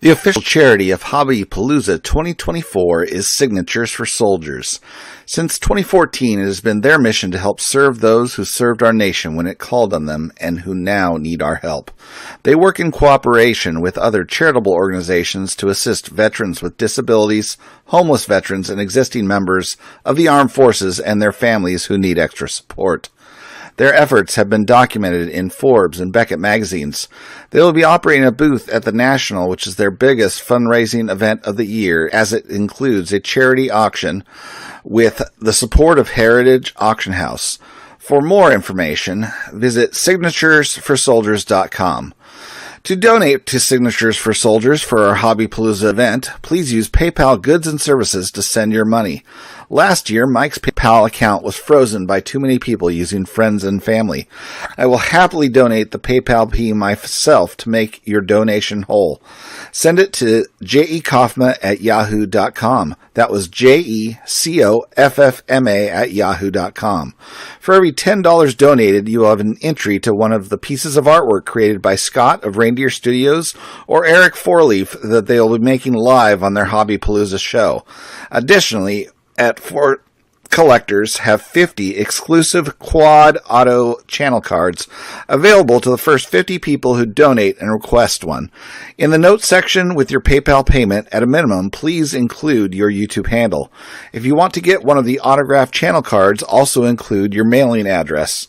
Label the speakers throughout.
Speaker 1: The official charity of Hobbypalooza 2024 is Signatures for Soldiers. Since 2014, it has been their mission to help serve those who served our nation when it called on them and who now need our help. They work in cooperation with other charitable organizations to assist veterans with disabilities, homeless veterans, and existing members of the armed forces and their families who need extra support. Their efforts have been documented in Forbes and Beckett magazines. They will be operating a booth at the National, which is their biggest fundraising event of the year, as it includes a charity auction with the support of Heritage Auction House. For more information, visit signaturesforsoldiers.com. To donate to Signatures for Soldiers for our Hobbypalooza event, please use PayPal Goods and Services to send your money. Last year, Mike's PayPal account was frozen by too many people using friends and family. I will happily donate the PayPal P myself to make your donation whole. Send it to jekoffma@yahoo.com. That was jekoffma@yahoo.com. For every $10 donated, you will have an entry to one of the pieces of artwork created by Scott of Reindeer Studios or Eric Fourleaf that they will be making live on their Hobbypalooza show. Additionally, at Fort Collectors have 50 exclusive Quad Auto channel cards available to the first 50 people who donate and request one. In the notes section with your PayPal payment, at a minimum, please include your YouTube handle. If you want to get one of the autographed channel cards, also include your mailing address.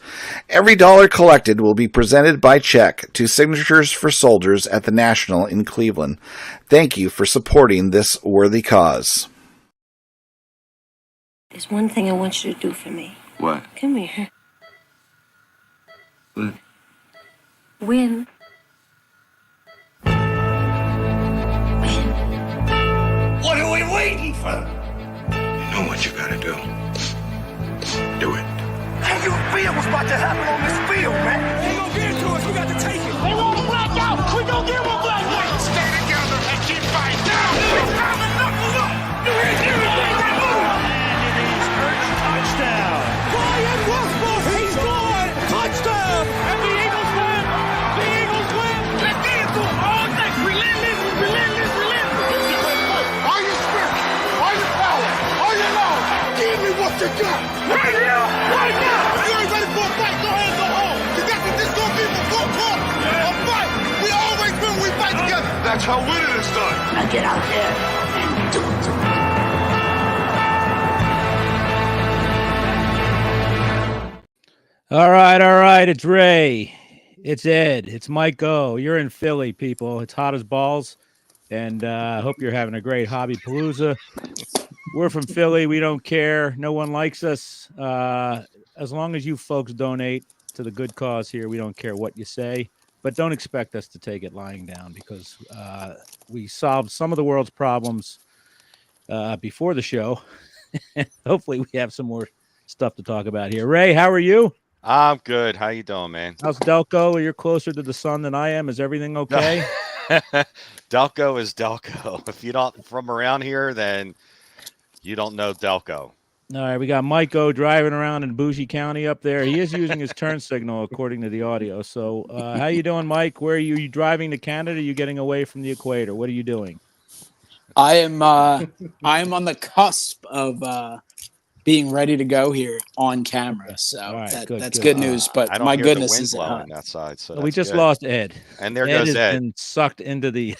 Speaker 1: Every dollar collected will be presented by check to Signatures for Soldiers at the National in Cleveland. Thank you for supporting this worthy cause.
Speaker 2: There's one thing I want you to do for me.
Speaker 3: What?
Speaker 2: Come here.
Speaker 3: What?
Speaker 2: Win. Win.
Speaker 4: What are we waiting for?
Speaker 3: You know what you gotta do. Do it.
Speaker 4: How you feel what's about to happen on this field, man? They gonna get it to us. We got to take it. They want to black out. We gonna get one black out. Stay together and keep fighting. Now it's time to knuckle up. Do everything they move. Touchdown. Brian Russell, he scored. Touchdown. And the Eagles win. The Eagles win. Let's get into it all day. Relentless, relentless, relentless. Are you spirit? Are you power? Are you love? Give me what you got. Right now. Right now. You ain't ready for a fight. Go ahead and go home. Because this is going to be the full court. A fight. We always win when we fight together. That's how winning is done.
Speaker 2: Now get out there and do it.
Speaker 5: All right. It's Ray. It's Ed. It's Mike O. You're in Philly, people. It's hot as balls. And I hope you're having a great Hobbypalooza. We're from Philly. We don't care. No one likes us. As long as you folks donate to the good cause here, we don't care what you say. But don't expect us to take it lying down because we solved some of the world's problems before the show. Hopefully we have some more stuff to talk about here. Ray, how are you?
Speaker 6: I'm good. How you doing, man?
Speaker 5: How's Delco? You're closer to the sun than I am. Is everything okay?
Speaker 6: Delco is Delco. If you're not from around here, then you don't know Delco.
Speaker 5: All right, we got Mike O driving around in Bougie County up there. He is using his turn signal according to the audio. So how you doing, Mike? Where are you? Are you driving to Canada? Are you getting away from the equator? What are you doing?
Speaker 7: I am on the cusp of being ready to go here on camera. So
Speaker 5: right,
Speaker 7: that's good news. But
Speaker 6: I don't
Speaker 7: my
Speaker 6: hear
Speaker 7: goodness,
Speaker 6: the wind
Speaker 7: is
Speaker 6: blowing outside. So
Speaker 5: we just
Speaker 6: good.
Speaker 5: lost Ed.
Speaker 6: And there
Speaker 5: Ed
Speaker 6: goes
Speaker 5: has
Speaker 6: Ed.
Speaker 5: been sucked into the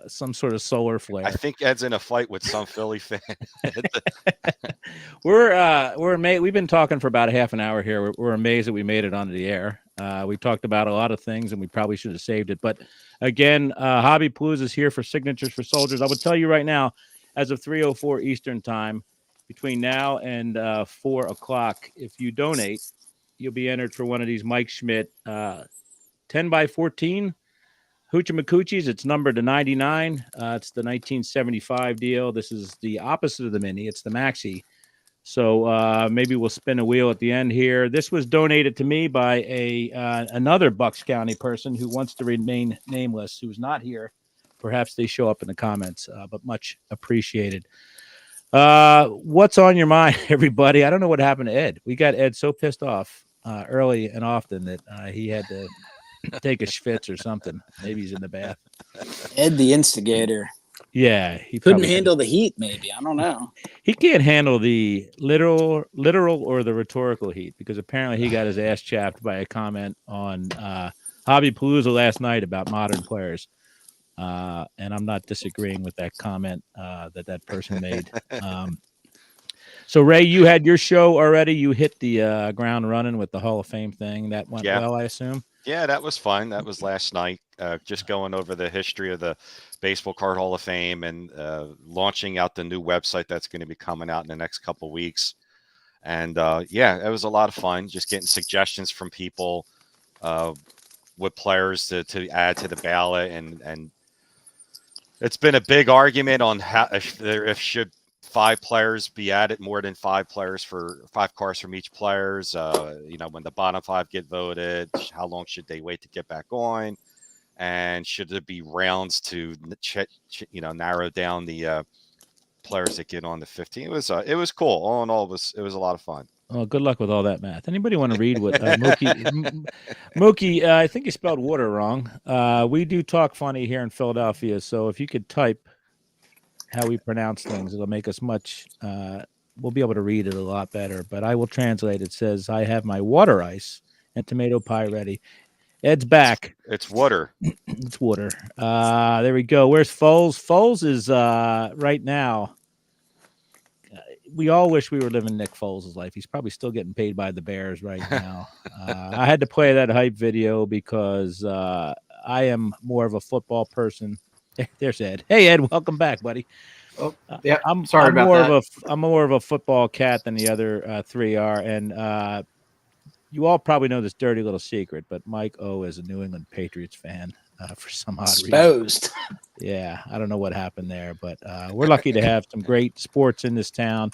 Speaker 5: some sort of solar flare.
Speaker 6: I think Ed's in a fight with some Philly fan.
Speaker 5: We're amazed. We've been talking for about a half an hour here. We're amazed that we made it onto the air. We talked about a lot of things, and we probably should have saved it. But again, Hobbypalooza is here for Signatures for Soldiers. I will tell you right now, as of 3:04 Eastern Time, between now and 4 o'clock, if you donate, you'll be entered for one of these Mike Schmidt 10x14 Hoochie-Macoochies. It's numbered to 99. It's the 1975 deal. This is the opposite of the mini. It's the maxi. So maybe we'll spin a wheel at the end here. This was donated to me by another Bucks County person who wants to remain nameless, who's not here. Perhaps they show up in the comments, but much appreciated. What's on your mind, everybody? I don't know what happened to Ed. We got Ed so pissed off early and often that he had to take a schwitz or something. Maybe he's in the bath.
Speaker 7: Ed, the instigator,
Speaker 5: Yeah, he
Speaker 7: couldn't
Speaker 5: probably
Speaker 7: handle the heat. Maybe, I don't know.
Speaker 5: He can't handle the literal or the rhetorical heat because apparently he got his ass chapped by a comment on Hobby Palooza last night about modern players. And I'm not disagreeing with that comment that person made. So Ray, you had your show already. You hit the ground running with the Hall of Fame thing. That went well, I assume.
Speaker 6: Yeah, that was fun. That was last night. Just going over the history of the Baseball Card Hall of Fame and launching out the new website that's going to be coming out in the next couple of weeks. And yeah, it was a lot of fun. Just getting suggestions from people with players to add to the ballot, and it's been a big argument on how if should 5 players be added, more than 5 players for 5 cards from each players. When the bottom 5 get voted, how long should they wait to get back on? And should there be rounds to narrow down the players that get on the 15? It was cool. All in all, it was a lot of fun.
Speaker 5: Well, good luck with all that math. Anybody want to read what Mookie? I think you spelled water wrong. We do talk funny here in Philadelphia, so if you could type how we pronounce things, it'll make us much. We'll be able to read it a lot better. But I will translate. It says, "I have my water ice and tomato pie ready." Ed's back.
Speaker 6: It's water.
Speaker 5: It's water. There we go. Where's Foles? Foles is right now. We all wish we were living Nick Foles' life. He's probably still getting paid by the Bears right now. I had to play that hype video because I am more of a football person. There's Ed. Hey, Ed, welcome back, buddy.
Speaker 8: Oh, yeah. I'm
Speaker 5: more of a football cat than the other 3 are, and you all probably know this dirty little secret, but Mike O is a New England Patriots fan for some odd reason. Yeah, I don't know what happened there, but we're lucky to have some great sports in this town.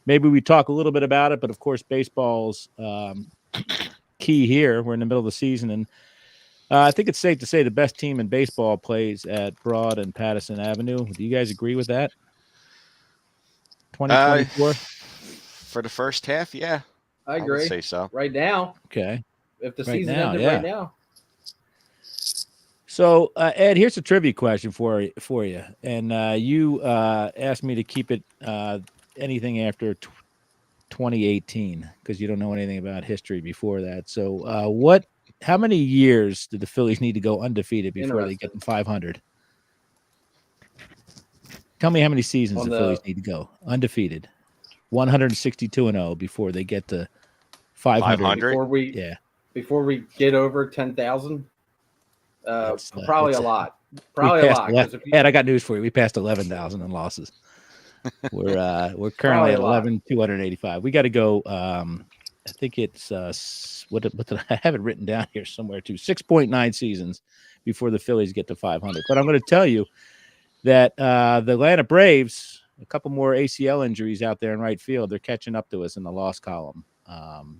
Speaker 5: Maybe we talk a little bit about it, but of course, baseball's key here. We're in the middle of the season, and I think it's safe to say the best team in baseball plays at Broad and Patterson Avenue. Do you guys agree with that? 2024?
Speaker 6: For the first half, yeah.
Speaker 8: I agree.
Speaker 6: would say so.
Speaker 8: Right now.
Speaker 5: Okay.
Speaker 8: If the season ended right now.
Speaker 5: So, Ed, here's a trivia question for you. And you asked me to keep it anything after 2018 because you don't know anything about history before that. So, how many years did the Phillies need to go undefeated before they get to 500? Tell me how many seasons the Phillies need to go undefeated. 162-0 before they get to 500.
Speaker 8: Before we get over 10,000. Probably a lot. Probably a lot.
Speaker 5: Ed, I got news for you. We passed 11,000 in losses. We're currently at 11,285. We got to go. I think it's what did I have it written down here somewhere too? 6.9 seasons before the Phillies get to 500. But I'm going to tell you that the Atlanta Braves, a couple more ACL injuries out there in right field, they're catching up to us in the loss column.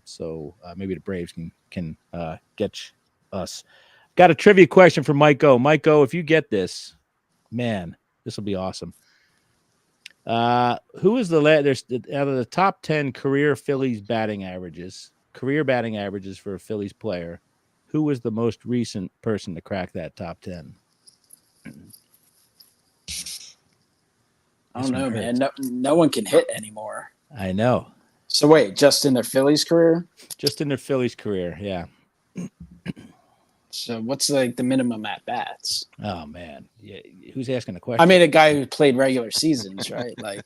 Speaker 5: So maybe the Braves can get us. Got a trivia question for Mike O. Mike O, if you get this, man, this will be awesome. Who is there's out of the top 10 career Phillies batting averages for a Phillies player, who was the most recent person to crack that top 10?
Speaker 7: I don't know, man. No one can hit anymore.
Speaker 5: I know.
Speaker 7: So wait, just in their Phillies career?
Speaker 5: Just in their Phillies career, yeah.
Speaker 7: So what's like the minimum at bats?
Speaker 5: Oh man, yeah. Who's asking the question?
Speaker 7: I mean, a guy who played regular seasons, right? Like,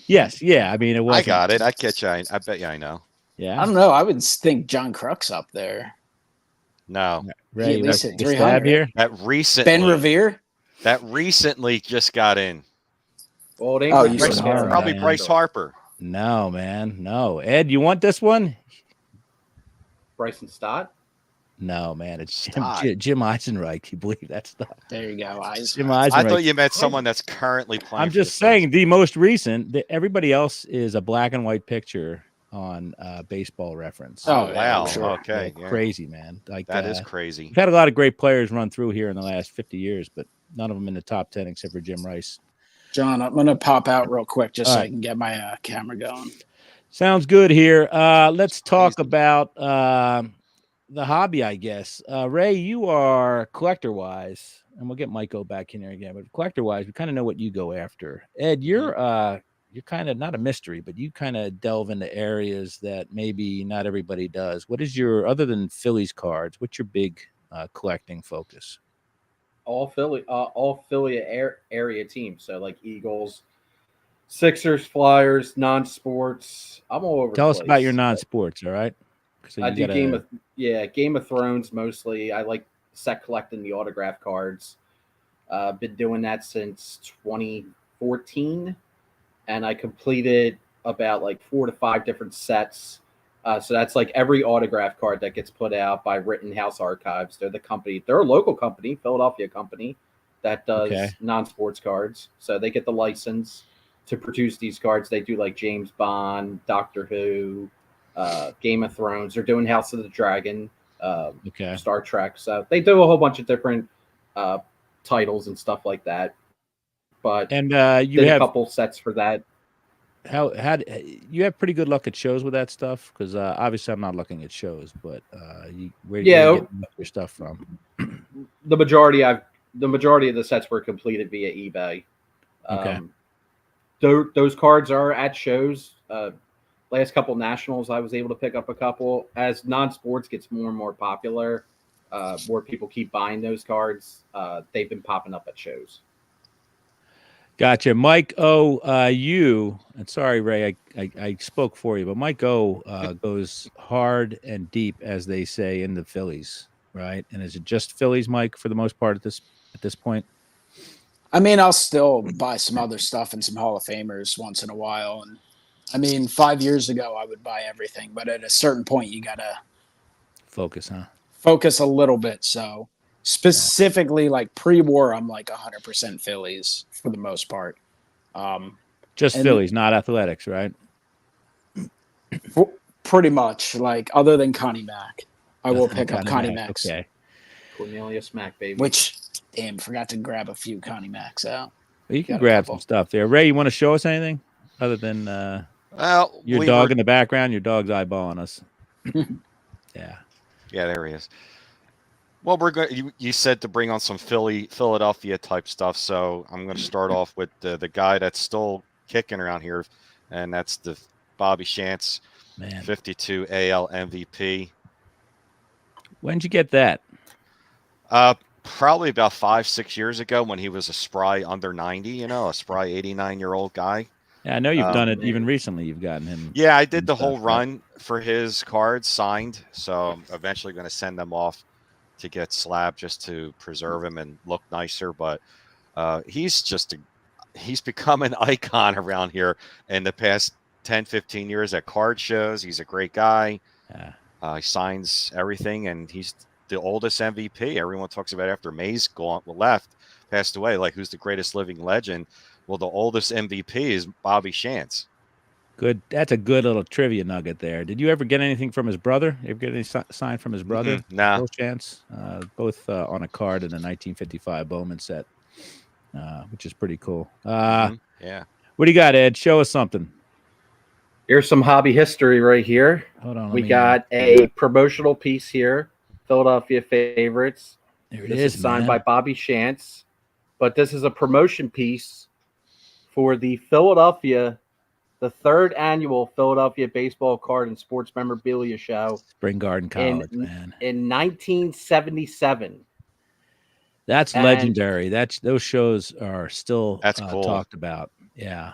Speaker 5: yes, yeah. I mean, it was.
Speaker 6: I got it. I bet you I know.
Speaker 5: Yeah.
Speaker 7: I don't know. I would think John Kruk's up there.
Speaker 6: No,
Speaker 5: Ray,
Speaker 7: at least at
Speaker 5: 300 here.
Speaker 6: That recently,
Speaker 7: Ben Revere.
Speaker 6: That recently just got in.
Speaker 8: Old
Speaker 6: Probably Bryce Harper.
Speaker 5: No, man, no. Ed, you want this one?
Speaker 8: Bryson Stott.
Speaker 5: No, man, it's Jim Eisenreich. You believe that stuff?
Speaker 7: There you go,
Speaker 5: Jim Eisenreich.
Speaker 6: I thought you meant someone that's currently playing.
Speaker 5: I'm just saying the most recent. Everybody else is a black and white picture on Baseball Reference.
Speaker 6: Oh wow!
Speaker 7: Sure.
Speaker 6: Okay,
Speaker 5: yeah. Crazy, man. Like
Speaker 6: that is crazy.
Speaker 5: We've had a lot of great players run through here in the last 50 years, but none of them in the top 10 except for Jim Rice.
Speaker 7: John, I'm gonna pop out real quick just so I can get my camera going.
Speaker 5: Sounds good here. Let's talk about the hobby, I guess. Ray, you are collector wise, and we'll get Michael back in here again. But collector wise, we kind of know what you go after. Ed, you're kind of not a mystery, but you kind of delve into areas that maybe not everybody does. What is your, other than Phillies cards, what's your big collecting focus?
Speaker 8: All Philly area teams. So like Eagles, Sixers, Flyers, non-sports. I'm all over
Speaker 5: Tell
Speaker 8: the
Speaker 5: us about your
Speaker 8: place.
Speaker 5: non-sports, all right? So
Speaker 8: I
Speaker 5: you
Speaker 8: do
Speaker 5: gotta
Speaker 8: Game of Thrones mostly. I like set collecting the autograph cards. Been doing that since 2014, and I completed about like 4 to 5 different sets. So that's like every autograph card that gets put out by Rittenhouse Archives. They're the company. They're a local company, Philadelphia company, that does
Speaker 5: Okay.
Speaker 8: non-sports cards. So they get the license to produce these cards. They do like James Bond, Doctor Who, Game of Thrones. They're doing House of the Dragon,
Speaker 5: Okay.
Speaker 8: Star Trek. So they do a whole bunch of different uh, titles and stuff like that. But
Speaker 5: And you
Speaker 8: did a
Speaker 5: have
Speaker 8: couple sets for that.
Speaker 5: how you have pretty good luck at shows with that stuff? Because obviously I'm not looking at shows, but where you
Speaker 8: Yeah,
Speaker 5: get your stuff from?
Speaker 8: the majority of the sets were completed via eBay.
Speaker 5: Okay.
Speaker 8: Those cards are at shows. Last couple nationals, I was able to pick up a couple. As non-sports gets more and more popular, more people keep buying those cards. They've been popping up at shows.
Speaker 5: Gotcha. Mike O, and sorry, Ray, I spoke for you, but Mike O goes hard and deep, as they say, in the Phillies, right? And is it just Phillies, Mike, for the most part at this point?
Speaker 7: I mean, I'll still buy some other stuff and some Hall of Famers once in a while. And I mean, 5 years ago, I would buy everything, but at a certain point, you gotta
Speaker 5: Focus, huh?
Speaker 7: focus a little bit. So specifically, like pre-war, I'm like 100% Phillies for the most part.
Speaker 5: Just
Speaker 7: and-
Speaker 5: Phillies, not athletics, right?
Speaker 7: Pretty much, like other than Connie Mack, I will pick up Connie
Speaker 5: Mack.
Speaker 7: Mack's.
Speaker 5: Okay.
Speaker 8: Cornelius Mack, baby.
Speaker 7: Which, damn, forgot to grab a few Connie Macks out.
Speaker 5: Well, you can
Speaker 7: Got a
Speaker 5: grab
Speaker 7: couple.
Speaker 5: some stuff there. Ray, you want to show us anything other than
Speaker 6: Well,
Speaker 5: your dog in the background? Your dog's eyeballing us. Yeah.
Speaker 6: Yeah, there he is. Well, we're going. You said to bring on some Philadelphia type stuff, so I'm going to start off with the guy that's still kicking around here, and that's the Bobby Shantz,
Speaker 5: Man.
Speaker 6: 52 AL MVP.
Speaker 5: When'd you get that?
Speaker 6: Probably about 5-6 years ago when he was a spry under 90, a spry 89-year-old guy.
Speaker 5: Yeah, I know you've done it even recently. You've gotten him.
Speaker 6: Yeah, I did the whole run for his cards signed, so I'm eventually going to send them off to get slabbed just to preserve him and look nicer. But he's become an icon around here in the past 10-15 years at card shows. He's a great guy.
Speaker 5: Yeah.
Speaker 6: He signs everything, and he's the oldest MVP. Everyone talks about after Mays passed away, like who's the greatest living legend. Well, the oldest MVP is Bobby Shantz.
Speaker 5: Good. That's a good little trivia nugget there. Did you ever get anything from his brother? Ever get any sign from his brother?
Speaker 6: Nah.
Speaker 5: Bill Shantz, both on a card in the 1955 Bowman set, which is pretty cool.
Speaker 6: Yeah.
Speaker 5: What do you got, Ed? Show us something.
Speaker 8: Here's some hobby history right here.
Speaker 5: Hold on.
Speaker 8: We got a promotional piece here, Philadelphia Favorites.
Speaker 5: There it
Speaker 8: This
Speaker 5: is,
Speaker 8: is signed
Speaker 5: man.
Speaker 8: by Bobby Shantz, but this is a promotion piece for the third annual Philadelphia Baseball Card and Sports Memorabilia Show
Speaker 5: Spring Garden College, man.
Speaker 8: in 1977.
Speaker 5: That's legendary. Those shows are still
Speaker 6: That's cool.
Speaker 5: talked about. Yeah.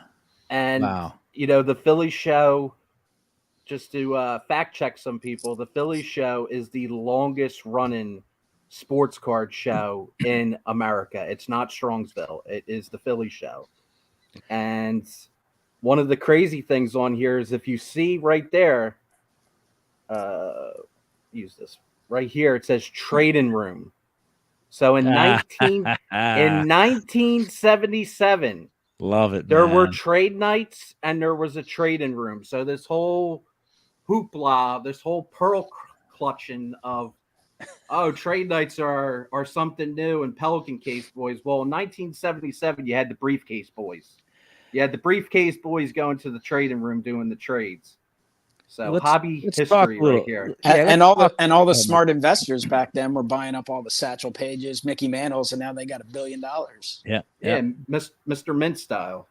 Speaker 8: And
Speaker 5: Wow.
Speaker 8: the Phillies show, just to fact check some people, the Phillies show is the longest running sports card show in America. It's not Strongsville. It is the Phillies show. And one of the crazy things on here is if you see right there, use this right here, it says trading room. So in 1977,
Speaker 5: love it.
Speaker 8: there
Speaker 5: man.
Speaker 8: were trade nights and there was a trading room. So this whole hoopla, this whole pearl clutching of trade nights are something new and Pelican Case boys. Well, in 1977, you had the briefcase boys. You had the briefcase boys going to the trading room doing the trades. So
Speaker 5: Let's-
Speaker 8: hobby
Speaker 5: let's talk
Speaker 8: history
Speaker 5: a little-
Speaker 8: right here.
Speaker 5: Yeah,
Speaker 7: and
Speaker 5: let's
Speaker 7: all
Speaker 5: talk-
Speaker 7: the
Speaker 5: Mike.
Speaker 7: smart investors back then were buying up all the Satchel Pages, Mickey Mantles, and now they got $1 billion.
Speaker 5: Yeah,
Speaker 8: Yeah, Mr. Mint style.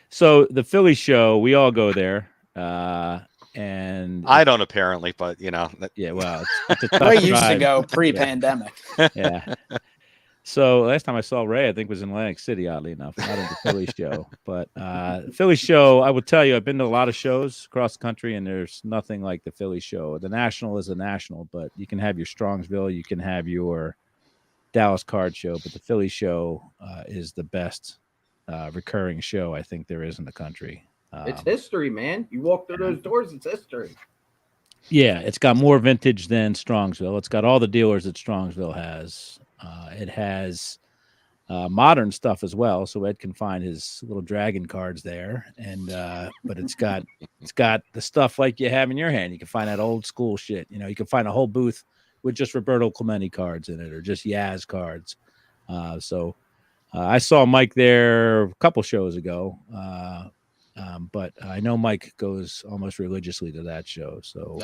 Speaker 5: So the Philly show, we all go there, and
Speaker 6: I don't apparently, but
Speaker 5: yeah, well, it's a tough
Speaker 7: Ray used to
Speaker 5: ride.
Speaker 7: go pre-pandemic.
Speaker 5: Yeah. So last time I saw Ray, I think was in Atlantic City, oddly enough, not in the Philly show. But Philly show, I will tell you, I've been to a lot of shows across the country, and there's nothing like the Philly show. The National is a national, but you can have your Strongsville, you can have your Dallas card show, but the Philly show is the best recurring show I think there is in the country.
Speaker 8: It's history, man. You walk through those doors, it's history.
Speaker 5: Yeah, it's got more vintage than Strongsville. It's got all the dealers that Strongsville has. It has modern stuff as well, so Ed can find his little dragon cards there. And but it's got the stuff like you have in your hand. You can find that old school shit. You can find a whole booth with just Roberto Clemente cards in it, or just Yaz cards. So I saw Mike there a couple shows ago. But I know Mike goes almost religiously to that show. So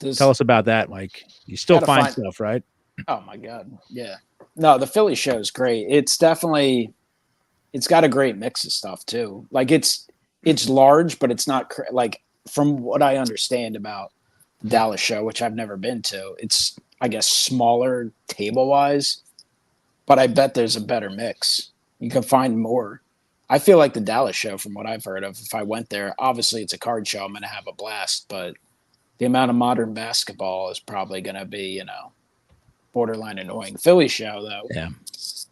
Speaker 5: tell us about that, Mike. You still find stuff, right?
Speaker 7: Oh my God. Yeah. No, the Philly show is great. It's definitely, it's got a great mix of stuff too. Like it's large, but it's not like, from what I understand about the Dallas show, which I've never been to, it's, I guess, smaller table wise, but I bet there's a better mix. You can find more. I feel like the Dallas show, from what I've heard of, if I went there, obviously it's a card show, I'm going to have a blast, but the amount of modern basketball is probably going to be, borderline annoying. Philly show, though,
Speaker 5: yeah,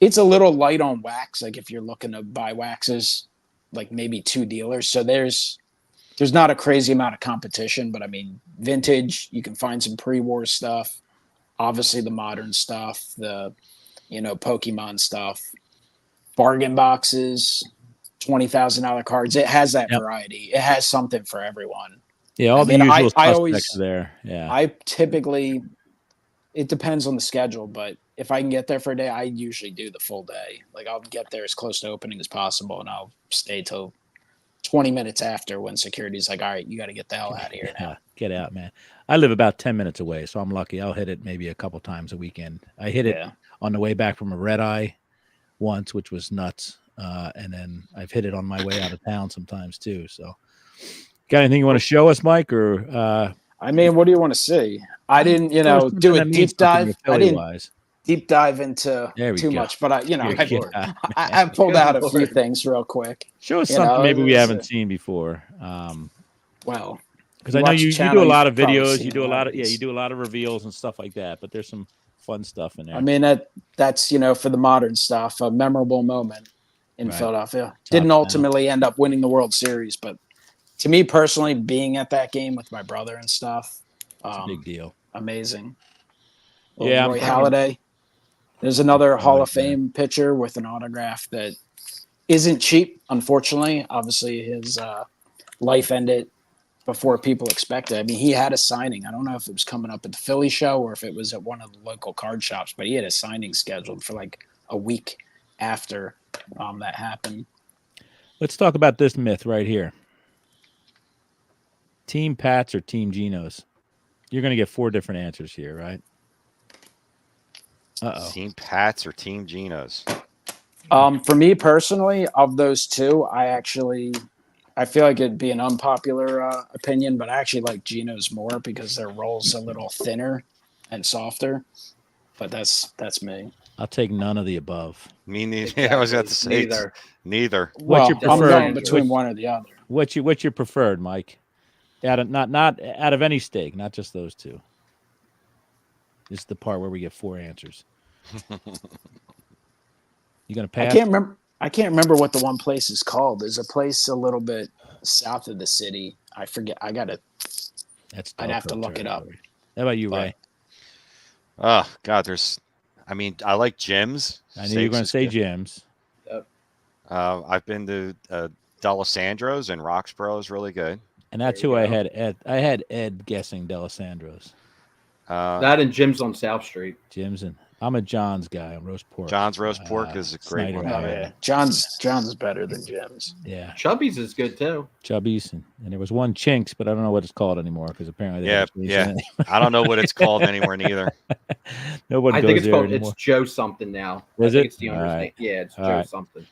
Speaker 7: it's a little light on wax. Like if you're looking to buy waxes, like maybe 2 dealers. So there's not a crazy amount of competition, but I mean, vintage, you can find some pre-war stuff, obviously the modern stuff, the, Pokemon stuff, bargain boxes, $20,000 cards. It has that variety. It has something for everyone.
Speaker 5: Yeah, all the usual suspects
Speaker 7: I always
Speaker 5: there. Yeah,
Speaker 7: I typically, it depends on the schedule, but if I can get there for a day, I usually do the full day. Like I'll get there as close to opening as possible, and I'll stay till 20 minutes after, when security's like, all right, you got to get the hell out of here now.
Speaker 5: Get out, man. I live about 10 minutes away, so I'm lucky. I'll hit it maybe a couple times a weekend. I hit it on the way back from a red eye once, which was nuts. And then I've hit it on my way out of town sometimes too. So got anything you want to show us, Mike? Or
Speaker 7: I mean, what do you want to see? I didn't, do a deep dive. I didn't deep dive into too much, but I pulled out a few things real quick.
Speaker 5: Show us something maybe we haven't seen before.
Speaker 7: Well,
Speaker 5: because I know you do a lot of videos, you do a lot of reveals and stuff like that, but there's some fun stuff in there.
Speaker 7: I mean, that's for the modern stuff, a memorable moment in Philadelphia. Didn't ultimately end up winning the World Series, but to me personally, being at that game with my brother and stuff,
Speaker 5: it's a big deal.
Speaker 7: Amazing.
Speaker 5: Yeah,
Speaker 7: Roy Halladay. There's another Hall of Fame pitcher with an autograph that isn't cheap, unfortunately. Obviously, his life ended before people expected. I mean, he had a signing. I don't know if it was coming up at the Philly show or if it was at one of the local card shops, but he had a signing scheduled for like a week after that happened.
Speaker 5: Let's talk about this myth right here. Team Pats or Team Genos? You're going to get 4 different answers here, right? Uh-oh.
Speaker 6: Team Pats or Team Genos?
Speaker 7: For me personally, of those two, I feel like it'd be an unpopular opinion, but I actually like Genos more because their roll's a little thinner and softer. But that's me.
Speaker 5: I'll take none of the above.
Speaker 6: Me neither. Exactly. I was about to say neither.
Speaker 5: What's your preferred?
Speaker 7: I'm going between one or the other.
Speaker 5: What's your preferred, Mike? Not out of any stake, not just those two. This is the part where we get 4 answers. You gonna pass?
Speaker 7: I can't remember what the one place is called. There's a place a little bit south of the city. I forget. I'd have to look it up.
Speaker 5: How about you, Ray?
Speaker 6: Oh God, I like gyms.
Speaker 5: I knew you were going to say gyms.
Speaker 8: Yep.
Speaker 6: I've been to D'Alessandro's, and Roxborough is really good.
Speaker 5: And that's who I had Ed. I had Ed guessing D'Alessandro's.
Speaker 8: That and gyms on South Street.
Speaker 5: Gyms and I'm a John's guy. I'm roast pork.
Speaker 6: John's roast pork is a great
Speaker 5: Snyder
Speaker 6: one.
Speaker 7: Oh
Speaker 5: Alley.
Speaker 7: yeah, John's better than Jim's.
Speaker 5: Yeah,
Speaker 8: Chubby's is good too.
Speaker 5: Chubby's, and there was one Chinks, but I don't know what it's called anymore because apparently they
Speaker 6: Yeah,
Speaker 5: haven't changed
Speaker 6: yeah.
Speaker 5: the name.
Speaker 6: I don't know what it's called anywhere neither.
Speaker 5: No one
Speaker 8: I
Speaker 5: goes
Speaker 8: think it's
Speaker 5: there
Speaker 8: called
Speaker 5: anymore.
Speaker 8: it's Joe something now.
Speaker 5: Is
Speaker 8: I think
Speaker 5: it?
Speaker 8: it's the
Speaker 5: All
Speaker 8: owner's
Speaker 5: right.
Speaker 8: name. Yeah, it's
Speaker 5: All
Speaker 8: Joe
Speaker 5: right.
Speaker 8: something.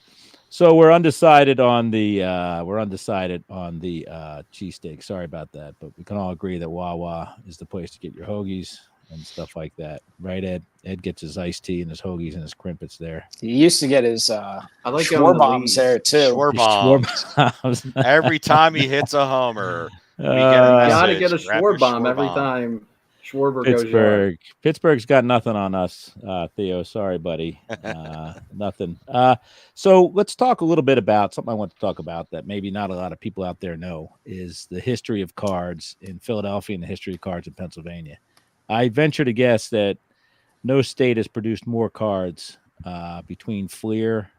Speaker 5: So we're undecided on the cheesesteak. Sorry about that, but we can all agree that Wawa is the place to get your hoagies and stuff like that, right, Ed? Ed gets his iced tea and his hoagies and his crimpets there.
Speaker 7: He used to get his
Speaker 8: I like going to
Speaker 7: bombs
Speaker 8: Lee's.
Speaker 7: there too.
Speaker 6: Schwarbombs. Every time he hits a homer, we get a
Speaker 8: You
Speaker 6: message.
Speaker 8: gotta get a
Speaker 6: Grab your
Speaker 8: Schwarbomb every
Speaker 6: Schwarbomb.
Speaker 8: time Schwarber goes yard.
Speaker 5: Pittsburgh's got nothing on us, Theo. Sorry, buddy. Nothing. So let's talk a little bit about something I want to talk about that maybe not a lot of people out there know is the history of cards in Philadelphia and the history of cards in Pennsylvania. I venture to guess that no state has produced more cards between Fleer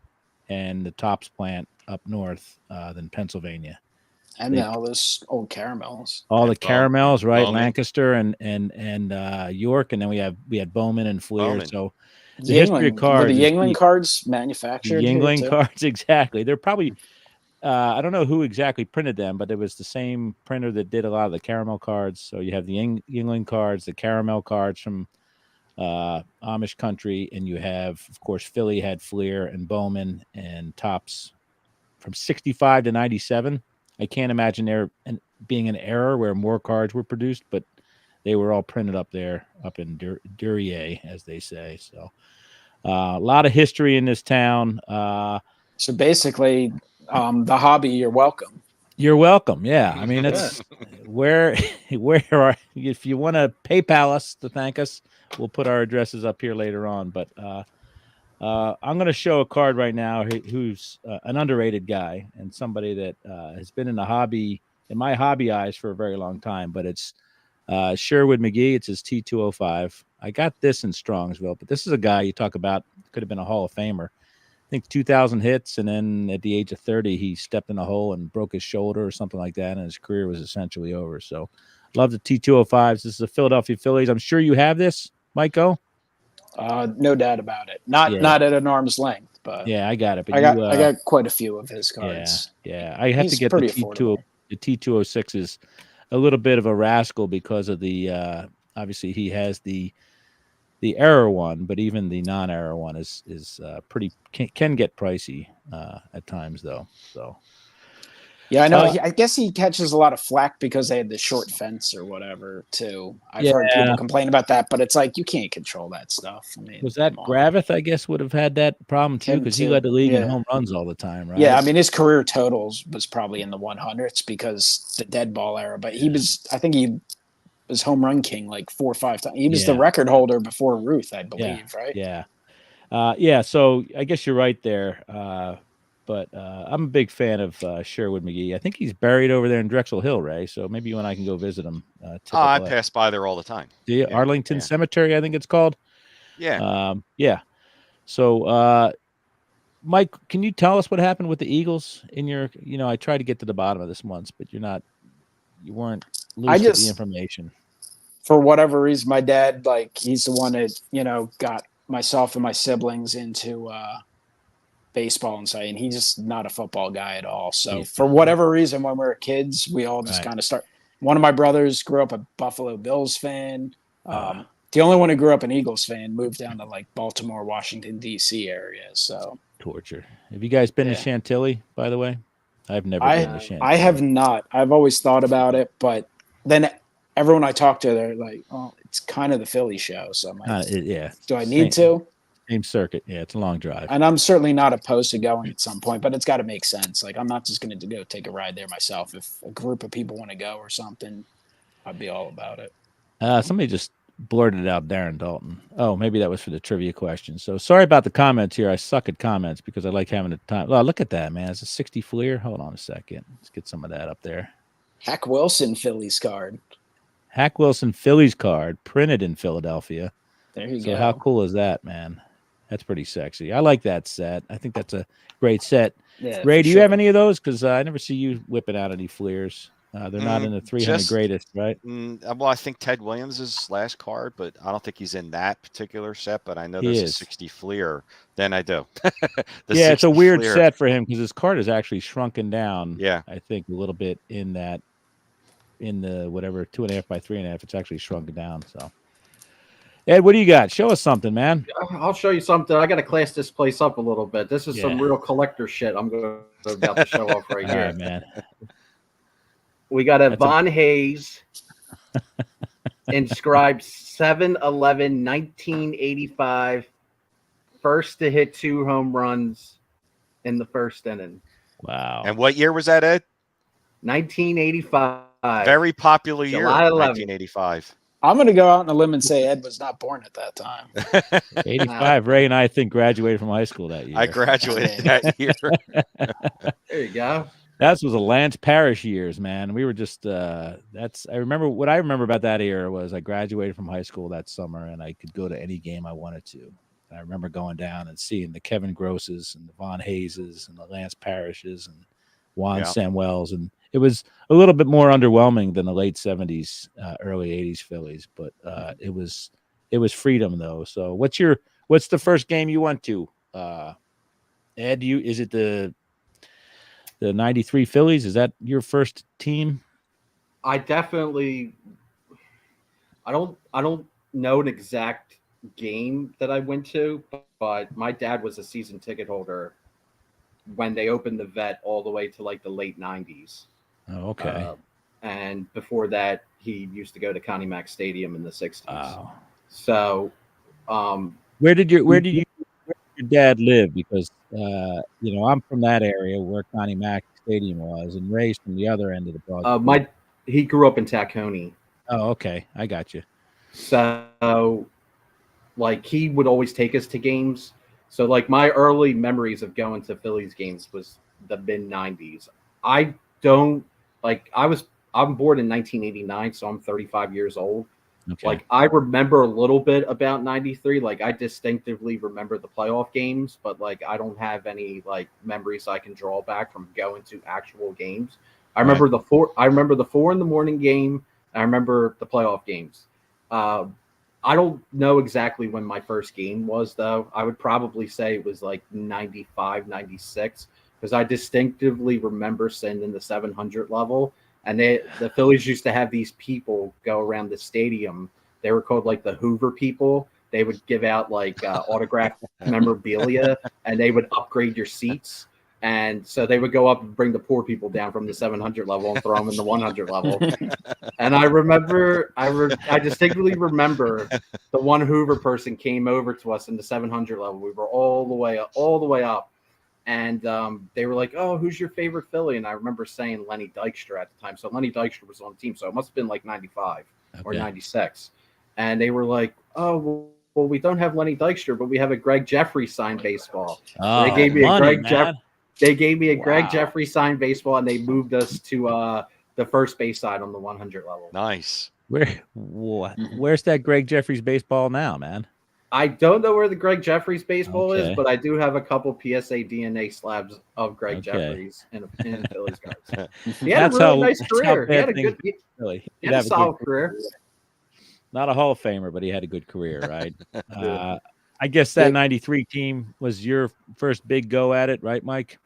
Speaker 5: and the Topps plant up north than Pennsylvania.
Speaker 7: And then all those old caramels.
Speaker 5: All the caramels, right?
Speaker 6: Bowman.
Speaker 5: Lancaster and York, and then we had Bowman and Fleer.
Speaker 6: Bowman.
Speaker 5: So the history of cards,
Speaker 7: Were the
Speaker 5: is
Speaker 7: Yingling
Speaker 5: deep.
Speaker 7: cards
Speaker 5: The
Speaker 7: manufactured here,
Speaker 5: Yingling
Speaker 7: too?
Speaker 5: cards, exactly. They're probably I don't know who exactly printed them, but it was the same printer that did a lot of the caramel cards. So you have the Yingling cards, the caramel cards from Amish country, and you have, of course, Philly had Fleer and Bowman and Topps from 65 to 97. I can't imagine there being an era where more cards were produced, but they were all printed up there, up in Duryea, as they say. So a lot of history in this town.
Speaker 7: So basically, the hobby, you're welcome.
Speaker 5: You're welcome. Yeah. I mean, it's where are, if you want to PayPal us to thank us, we'll put our addresses up here later on. But I'm going to show a card right now who's an underrated guy and somebody that has been in the hobby, in my hobby eyes, for a very long time. But it's Sherwood McGee. It's his T205. I got this in Strongsville, but this is a guy you talk about, could have been a Hall of Famer. I think 2,000 hits, and then at the age of 30, he stepped in a hole and broke his shoulder or something like that, and his career was essentially over. So love the T205s. This is the Philadelphia Phillies. I'm sure you have this, Mike-O.
Speaker 7: No doubt about it. Not at an arm's length, but
Speaker 5: Yeah, I got it. But
Speaker 7: I got quite a few of his cards.
Speaker 5: Yeah. I have
Speaker 7: He's
Speaker 5: to get
Speaker 7: pretty
Speaker 5: the
Speaker 7: affordable.
Speaker 5: The T206 is a little bit of a rascal because of the obviously he has the error one, but even the non-error one is pretty can get pricey at times though. So
Speaker 7: Yeah, I know. I guess he catches a lot of flack because they had the short fence or whatever too. I've heard people complain about that, but it's like you can't control that stuff. I mean,
Speaker 5: was that
Speaker 7: come on.
Speaker 5: Gravith? I guess would have had that problem too
Speaker 7: Him
Speaker 5: because he
Speaker 7: too.
Speaker 5: led the league in
Speaker 7: Yeah.
Speaker 5: home runs all the time, right?
Speaker 7: Yeah, I mean his career totals was probably in the 100s because the dead ball era. But I think he was home run king like 4 or 5 times. He was the record holder before Ruth, I believe, right?
Speaker 5: Yeah. So I guess you're right there. But I'm a big fan of Sherwood McGee. I think he's buried over there in Drexel Hill, Ray. So maybe you and I can go visit him.
Speaker 6: I pass by there all the time.
Speaker 5: Do you?
Speaker 6: Yeah,
Speaker 5: Arlington Cemetery, I think it's called.
Speaker 6: Yeah.
Speaker 5: So, Mike, can you tell us what happened with the Eagles in your? I tried to get to the bottom of this once, but you weren't loose with the information.
Speaker 7: For whatever reason, my dad, he's the one that got myself and my siblings into baseball and stuff, and he's just not a football guy at all. So for whatever reason, when we were kids, we all just kind of start. One of my brothers grew up a Buffalo Bills fan. The only one who grew up an Eagles fan moved down to Baltimore, Washington, D.C. area. So
Speaker 5: torture. Have you guys been to Chantilly, by the way? I've never been to Chantilly.
Speaker 7: I have not. I've always thought about it, but then everyone I talk to, they're like, "Oh, it's kind of the Philly show." So I'm like, do I need to?
Speaker 5: Same circuit. Yeah, it's a long drive.
Speaker 7: And I'm certainly not opposed to going at some point, but it's got to make sense. I'm not just going to go take a ride there myself. If a group of people want to go or something, I'd be all about it.
Speaker 5: Somebody just blurted out Darren Dalton. Oh, maybe that was for the trivia question. So sorry about the comments here. I suck at comments because I like having the time. Oh, look at that, man. It's a 60 Fleer. Hold on a second. Let's get some of that up there.
Speaker 7: Hack Wilson Phillies card.
Speaker 5: Hack Wilson Phillies card printed in Philadelphia.
Speaker 7: There you
Speaker 5: So
Speaker 7: go.
Speaker 5: how cool is that, man? That's pretty sexy. I like that set. I think that's a great set.
Speaker 7: Yeah,
Speaker 5: Ray,
Speaker 7: for
Speaker 5: do you
Speaker 7: sure.
Speaker 5: have any of those? Because I never see you whipping out any Fleers. They're not in the 300
Speaker 6: just-
Speaker 5: greatest, right?
Speaker 6: Well, I think Ted Williams is last card, but I don't think he's in that particular set. But I know
Speaker 5: He
Speaker 6: there's a
Speaker 5: is.
Speaker 6: 60 Fleer. Then I do.
Speaker 5: Yeah, it's a
Speaker 6: 60
Speaker 5: weird
Speaker 6: Fleer.
Speaker 5: set for him because his card is actually shrunken down.
Speaker 6: Yeah.
Speaker 5: I think a little bit in the whatever 2.5 by 3.5. It's actually shrunken down. So, Ed, what do you got? Show us something, man.
Speaker 8: I'll show you something. I got to class this place up a little bit. This is some
Speaker 5: Yeah.
Speaker 8: real collector shit I'm about to show off right
Speaker 5: All
Speaker 8: here.
Speaker 5: right, man.
Speaker 8: We got a
Speaker 5: That's
Speaker 8: Von Hayes inscribed 7/11/1985, first to hit 2 home runs in the first inning.
Speaker 5: Wow.
Speaker 6: And what year was that, Ed?
Speaker 8: 1985.
Speaker 6: Very popular year.
Speaker 8: July 11th.
Speaker 6: 1985.
Speaker 7: I'm going to go out on a limb and say Ed was not born at that time.
Speaker 5: 85. Ray and I think graduated from high school that year.
Speaker 6: I graduated that year.
Speaker 8: There you go.
Speaker 5: That was the Lance Parrish years, man. We were just I remember what I remember about that era was I graduated from high school that summer and I could go to any game I wanted to. And I remember going down and seeing the Kevin Grosses and the Von Hayeses and the Lance Parishes and Juan Samuels, and it was a little bit more underwhelming than the late 70s, early 80s Phillies, but it was freedom though. So what's the first game you went to? Ed, is it the 93 Phillies? Is that your first team?
Speaker 8: I definitely I don't know an exact game that I went to, but my dad was a season ticket holder when they opened the vet all the way to like the late 90s.
Speaker 5: Oh, okay.
Speaker 8: And before that, he used to go to Connie Mack Stadium in the 60s.
Speaker 5: Wow.
Speaker 8: So,
Speaker 5: where did your dad live? Because I'm from that area where Connie Mack Stadium was, and Ray's from the other end of the broad.
Speaker 8: He grew up in Tacony.
Speaker 5: Oh, okay, I got you.
Speaker 8: So, like, he would always take us to games. So, like, my early memories of going to Phillies games was the mid 90s. I'm born in 1989, so I'm 35 years old.
Speaker 5: Okay.
Speaker 8: Like, I remember a little bit about 93. Like, I distinctively remember the playoff games, but, like, I don't have any, like, memories I can draw back from going to actual games. I remember the 4 in the morning game. I remember the playoff games. I don't know exactly when my first game was, though. I would probably say it was like 95, 96, because I distinctively remember sitting in the 700 level, and the Phillies used to have these people go around the stadium. They were called like the Hoover people. They would give out like autographed memorabilia, and they would upgrade your seats. And so they would go up and bring the poor people down from the 700 level and throw them in the 100 level. And I distinctly remember the one Hoover person came over to us in the 700 level. We were all the way up. And they were like, "Oh, who's your favorite Philly?" And I remember saying Lenny Dykstra at the time. So Lenny Dykstra was on the team. So it must have been like 95 or 96. And they were like, "Oh, well, we don't have Lenny Dykstra, but we have a Greg Jeffrey signed baseball."
Speaker 5: Oh,
Speaker 8: So they gave me a Greg
Speaker 5: man.
Speaker 8: They gave me a Greg Jeffrey signed baseball, and they moved us to the first base side on the 100 level.
Speaker 6: Nice.
Speaker 5: Where's that Greg Jeffries baseball now, man?
Speaker 8: I don't know where the Greg Jeffries baseball is, but I do have a couple PSA DNA slabs of Greg Jeffries in Phillies cards. He had a really nice career. He had a solid career.
Speaker 5: Not a Hall of Famer, but he had a good career, right? I guess that 93 team was your first big go at it, right, Mike?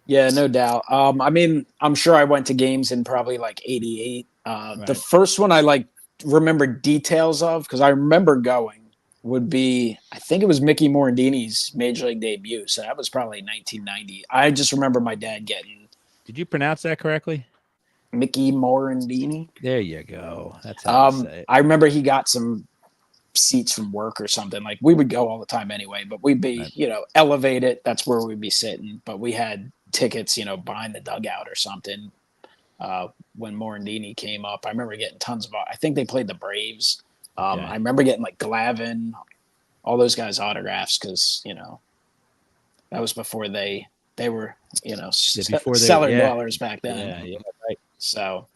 Speaker 7: Yeah, no doubt. I mean, I'm sure I went to games in probably like 88. The first one I like remember details of, because I remember going, would be, I think it was Mickey Morandini's Major League debut. So that was probably 1990. I just remember my dad getting.
Speaker 5: Did you pronounce that correctly?
Speaker 7: Mickey Morandini.
Speaker 5: There you go. That's how you say it.
Speaker 7: I remember he got some seats from work or something. Like, we would go all the time anyway, but we'd be, elevated. That's where we'd be sitting. But we had tickets, behind the dugout or something. When Morandini came up, I remember getting tons of. I think they played the Braves. I remember getting like Glavine, all those guys' autographs, because that was before they were cellar dwellers back then.
Speaker 5: Yeah, right.
Speaker 7: So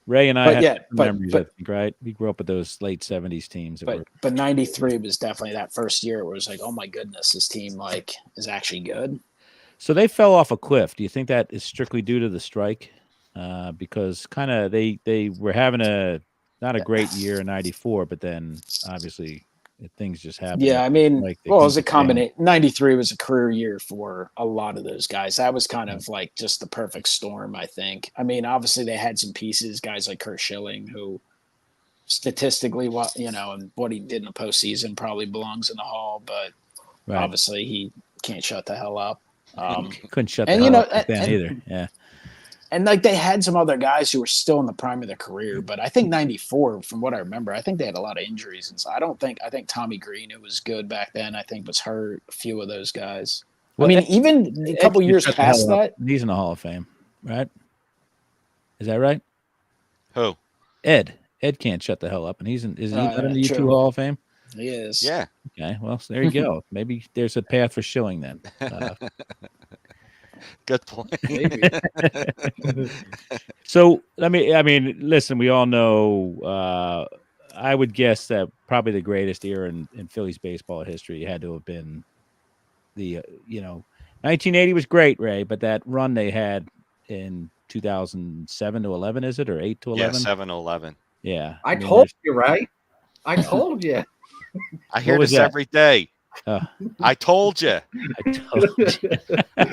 Speaker 5: Ray and I had memories, I think, right? We grew up with those late 70s teams.
Speaker 7: But 93 was definitely that first year where it was like, oh my goodness, this team is actually good.
Speaker 5: So they fell off a cliff. Do you think that is strictly due to the strike? because kind of they were having not a great year in '94, but then obviously things just happened.
Speaker 7: Yeah, I mean,
Speaker 5: like
Speaker 7: well, it was a combination. '93 was a career year for a lot of those guys. That was kind of like just the perfect storm, I think. I mean, obviously they had some pieces, guys like Kurt Schilling, who statistically, and what he did in the postseason probably belongs in the Hall, but obviously he can't shut the hell up.
Speaker 5: Couldn't shut the hell up then either. Yeah.
Speaker 7: And like they had some other guys who were still in the prime of their career, but I think '94, from what I remember, I think they had a lot of injuries, and so I think Tommy Green, who was good back then, I think was hurt. A few of those guys. Well, I mean, even a couple years past that,
Speaker 5: he's in the Hall of Fame, right? Is that right?
Speaker 6: Who?
Speaker 5: Ed can't shut the hell up, and is he not in the U2 Hall of Fame?
Speaker 7: He is.
Speaker 6: Yeah.
Speaker 5: Okay. Well, so there you go. Maybe there's a path for Schilling then.
Speaker 6: Good point.
Speaker 5: So I mean, listen. We all know. I would guess that probably the greatest era in Phillies baseball history had to have been the 1980 was great, Ray, but that run they had in 2007 to 11, is it, or 8 to 11?
Speaker 6: Yeah, 7 to 11.
Speaker 5: Yeah.
Speaker 8: I mean, told you, right? I told you.
Speaker 6: I hear this every day. I told you.
Speaker 5: I told you.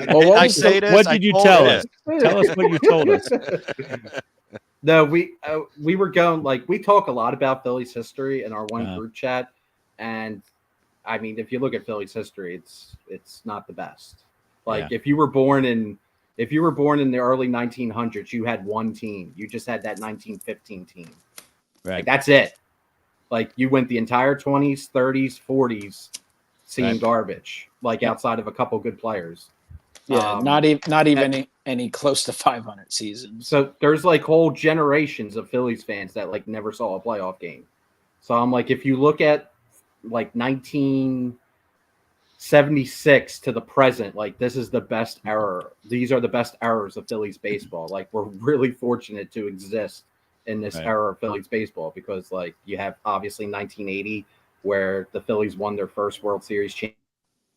Speaker 6: Well,
Speaker 5: what did you tell us? Tell us what you told us.
Speaker 8: No, we were going, like, we talk a lot about Phillies history in our one group chat, and I mean, if you look at Phillies history, it's not the best. Like, if you were born in the early 1900s, you had one team. You just had that 1915 team.
Speaker 5: Right.
Speaker 8: Like, that's it. Like, you went the entire 20s, 30s, 40s seeing garbage, like outside of a couple good players.
Speaker 7: Yeah, not even any close to 500 seasons.
Speaker 8: So there's like whole generations of Phillies fans that like never saw a playoff game. So I'm like, if you look at like 1976 to the present, like this is the best era. These are the best eras of Phillies baseball. Like we're really fortunate to exist in this era of Phillies baseball because like you have obviously 1980 where the Phillies won their first World Series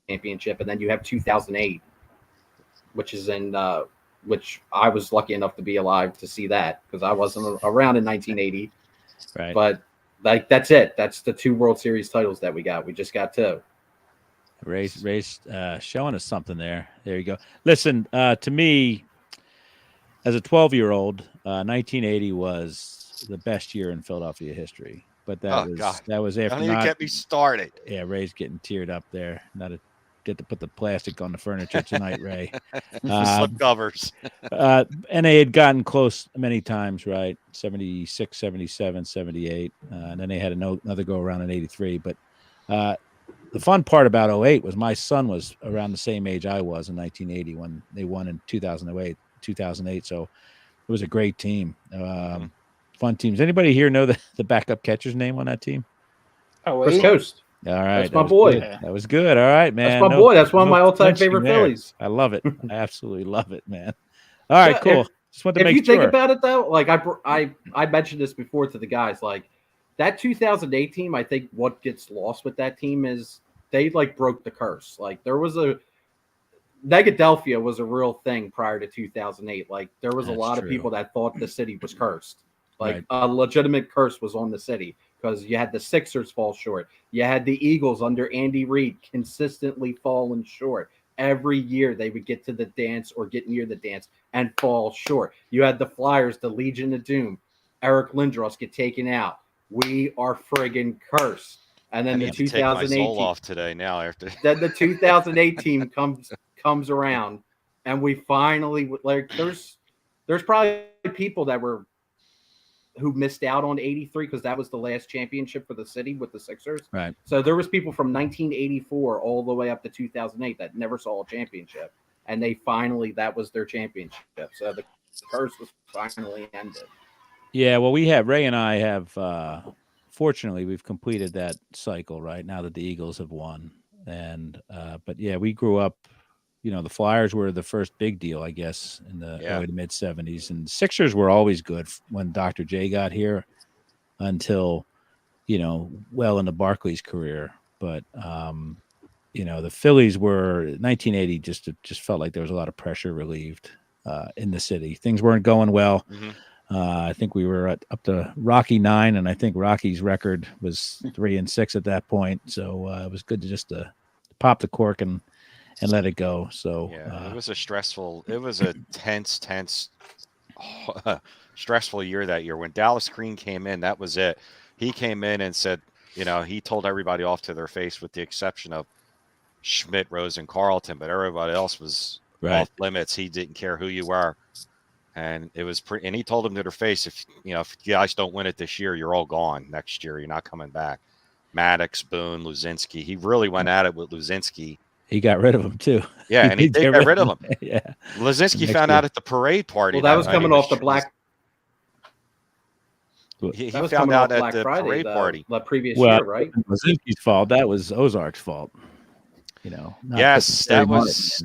Speaker 8: championship, and then you have 2008, which is which I was lucky enough to be alive to see that because I wasn't around in 1980.
Speaker 5: Right.
Speaker 8: But like that's it. That's the 2 World Series titles that we got. We just got 2.
Speaker 5: Ray's showing us something there. There you go. Listen, to me, as a 12-year-old, 1980 was the best year in Philadelphia history. But that was after.
Speaker 6: Don't even get me started.
Speaker 5: Yeah, Ray's getting teared up there. Get to put the plastic on the furniture tonight, Ray.
Speaker 6: Slip covers.
Speaker 5: And they had gotten close many times, right? 76, 77, 78. And then they had another go around in 83. But the fun part about 08 was my son was around the same age I was in 1980 when they won in 2008. So it was a great team. Fun teams. Anybody here know the backup catcher's name on that team?
Speaker 8: Chris Coast.
Speaker 5: All right.
Speaker 8: That's my boy.
Speaker 5: Good. That was good. All right, man.
Speaker 8: That's my boy. That's one of my all-time favorite Phillies.
Speaker 5: I love it. I absolutely love it, man. All right, cool. Just want to make sure.
Speaker 8: If you think about it, though, like I mentioned this before to the guys, like that 2008 team, I think what gets lost with that team is they like broke the curse. Like there was Negadelphia was a real thing prior to 2008. Like there was a lot of people that thought the city was cursed. Like a legitimate curse was on the city because you had the Sixers fall short. You had the Eagles under Andy Reid consistently falling short. Every year they would get to the dance or get near the dance and fall short. You had the Flyers, the Legion of Doom. Eric Lindros get taken out. We are friggin' cursed. And then the 2008
Speaker 6: team off today now after
Speaker 8: then the 2008 team comes around and we finally like there's probably people who missed out on 83 because that was the last championship for the city with the Sixers.
Speaker 5: Right.
Speaker 8: So there was people from 1984 all the way up to 2008 that never saw a championship. And that was their championship. So the curse was finally ended.
Speaker 5: Yeah, well, Ray and I have, fortunately, we've completed that cycle, right, now that the Eagles have won. And, but yeah, we grew up, the Flyers were the first big deal, I guess, in the early to mid 70s. And Sixers were always good when Dr. J got here until, well into Barkley's career. But, the Phillies were 1980 just felt like there was a lot of pressure relieved. in the city. Things weren't going well.
Speaker 6: Mm-hmm.
Speaker 5: I think we were up to Rocky 9, and I think Rocky's record was 3-6 at that point. So it was good to just pop the cork and let it go. So
Speaker 6: yeah, it was a tense, stressful year that year. When Dallas Green came in, that was it. He came in and said, he told everybody off to their face with the exception of Schmidt, Rose, and Carlton, but everybody else was off limits. He didn't care who you were. And it was and he told them to their face, if you guys don't win it this year, you're all gone next year. You're not coming back. Maddox, Boone, Luzinski. He really went at it with Luzinski.
Speaker 5: He got rid of him too.
Speaker 6: Yeah, and he did get rid of him.
Speaker 5: Yeah.
Speaker 6: Luzinski found out at the parade party.
Speaker 8: Well, that was coming off the Black.
Speaker 6: He found out at the
Speaker 8: Friday,
Speaker 6: parade party.
Speaker 8: The previous year, right?
Speaker 5: Luzinski's fault. That was Ozark's fault.
Speaker 6: Yes, that was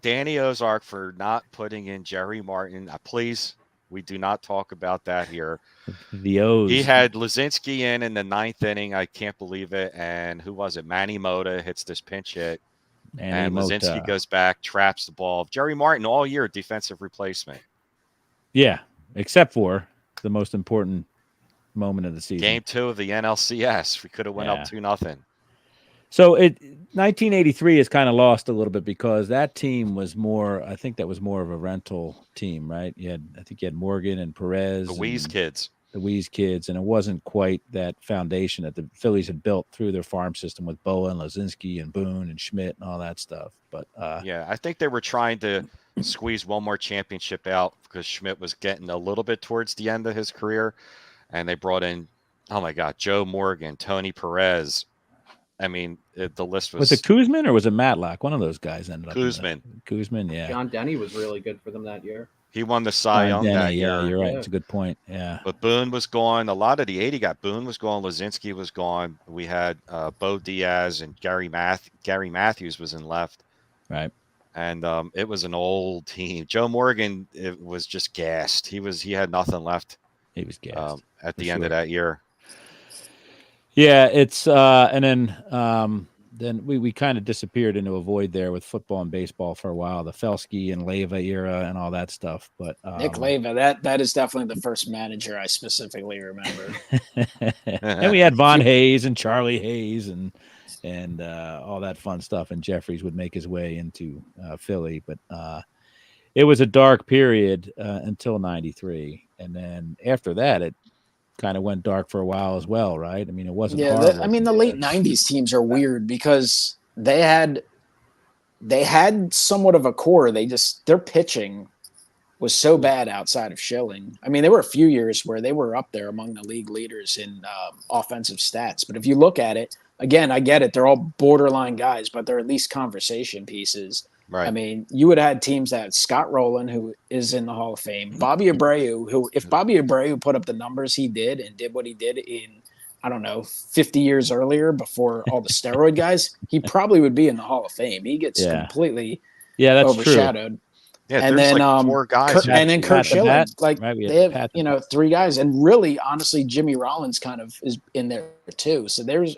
Speaker 6: Danny Ozark for not putting in Jerry Martin. Please, we do not talk about that here.
Speaker 5: The O's.
Speaker 6: He had Luzinski in the 9th inning. I can't believe it. And who was it? Manny Mota hits this pinch hit. And Luzinski goes back, traps the ball. Jerry Martin all year, defensive replacement.
Speaker 5: Yeah, except for the most important moment of the season.
Speaker 6: Game 2 of the NLCS. We could have went up 2-0.
Speaker 5: So 1983 is kind of lost a little bit because that team was more. I think that was more of a rental team, right? I think you had Morgan and Perez,
Speaker 6: the Wheeze kids,
Speaker 5: and it wasn't quite that foundation that the Phillies had built through their farm system with Boa and Lazinski and Boone and Schmidt and all that stuff. But
Speaker 6: I think they were trying to squeeze one more championship out because Schmidt was getting a little bit towards the end of his career, and they brought in, oh my God, Joe Morgan, Tony Perez. I mean, the list was.
Speaker 5: Was it Kuzman or was it Matlock? One of those guys ended up.
Speaker 6: Kuzman,
Speaker 5: yeah.
Speaker 8: John Denny was really good for them that year.
Speaker 6: He won the Cy Young that year.
Speaker 5: Yeah, you're right. It's a good point. Yeah.
Speaker 6: But Boone was gone. A lot of the 80 got Boone was gone. Lazinski was gone. We had Bo Diaz and Gary Matthews was in left.
Speaker 5: Right.
Speaker 6: And it was an old team. Joe Morgan, it was just gassed. He had nothing left.
Speaker 5: He was gassed
Speaker 6: at the end of that year.
Speaker 5: Yeah, it's and then we kind of disappeared into a void there with football and baseball for a while, the Felsky and Leyva era and all that stuff. But
Speaker 7: Nick Leyva, that is definitely the first manager I specifically remember.
Speaker 5: And we had Von Hayes and Charlie Hayes and all that fun stuff. And Jeffries would make his way into Philly, but it was a dark period until '93, and then after that it kind of went dark for a while as well, right? I mean, it wasn't.
Speaker 7: Yeah, the late '90s teams are weird because they had somewhat of a core. Their pitching was so bad outside of Schilling. I mean, there were a few years where they were up there among the league leaders in offensive stats. But if you look at it again, I get it; they're all borderline guys, but they're at least conversation pieces.
Speaker 6: Right.
Speaker 7: I mean, you would have had teams that Scott Rowland, who is in the Hall of Fame, Bobby Abreu, who if Bobby Abreu put up the numbers he did and did what he did in, I don't know, 50 years earlier before all the steroid guys, he probably would be in the Hall of Fame. He gets completely
Speaker 5: that's
Speaker 7: overshadowed.
Speaker 6: True. Yeah,
Speaker 7: and then
Speaker 6: like 4 guys.
Speaker 7: and then Kurt Schilling, like
Speaker 5: right,
Speaker 7: they have 3 guys, and really, honestly, Jimmy Rollins kind of is in there too. So there's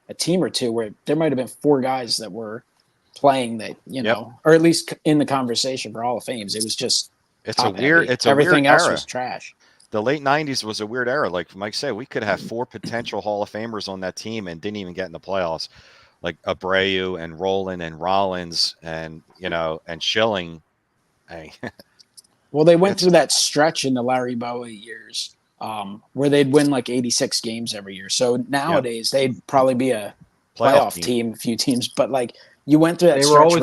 Speaker 7: a team or two where there might have been 4 guys that were playing that, or at least in the conversation for Hall of Fames. It was just everything else
Speaker 6: era.
Speaker 7: was trash.
Speaker 6: The late '90s was a weird era. Like Mike said, we could have 4 potential Hall of Famers on that team and didn't even get in the playoffs, like Abreu and Rowland and Rollins and and Schilling. Hey.
Speaker 7: Well, they went through that stretch in the Larry Bowie years where they'd win like 86 games every year. So nowadays they'd probably be a playoff team, a few teams, but like. You went through that stretch where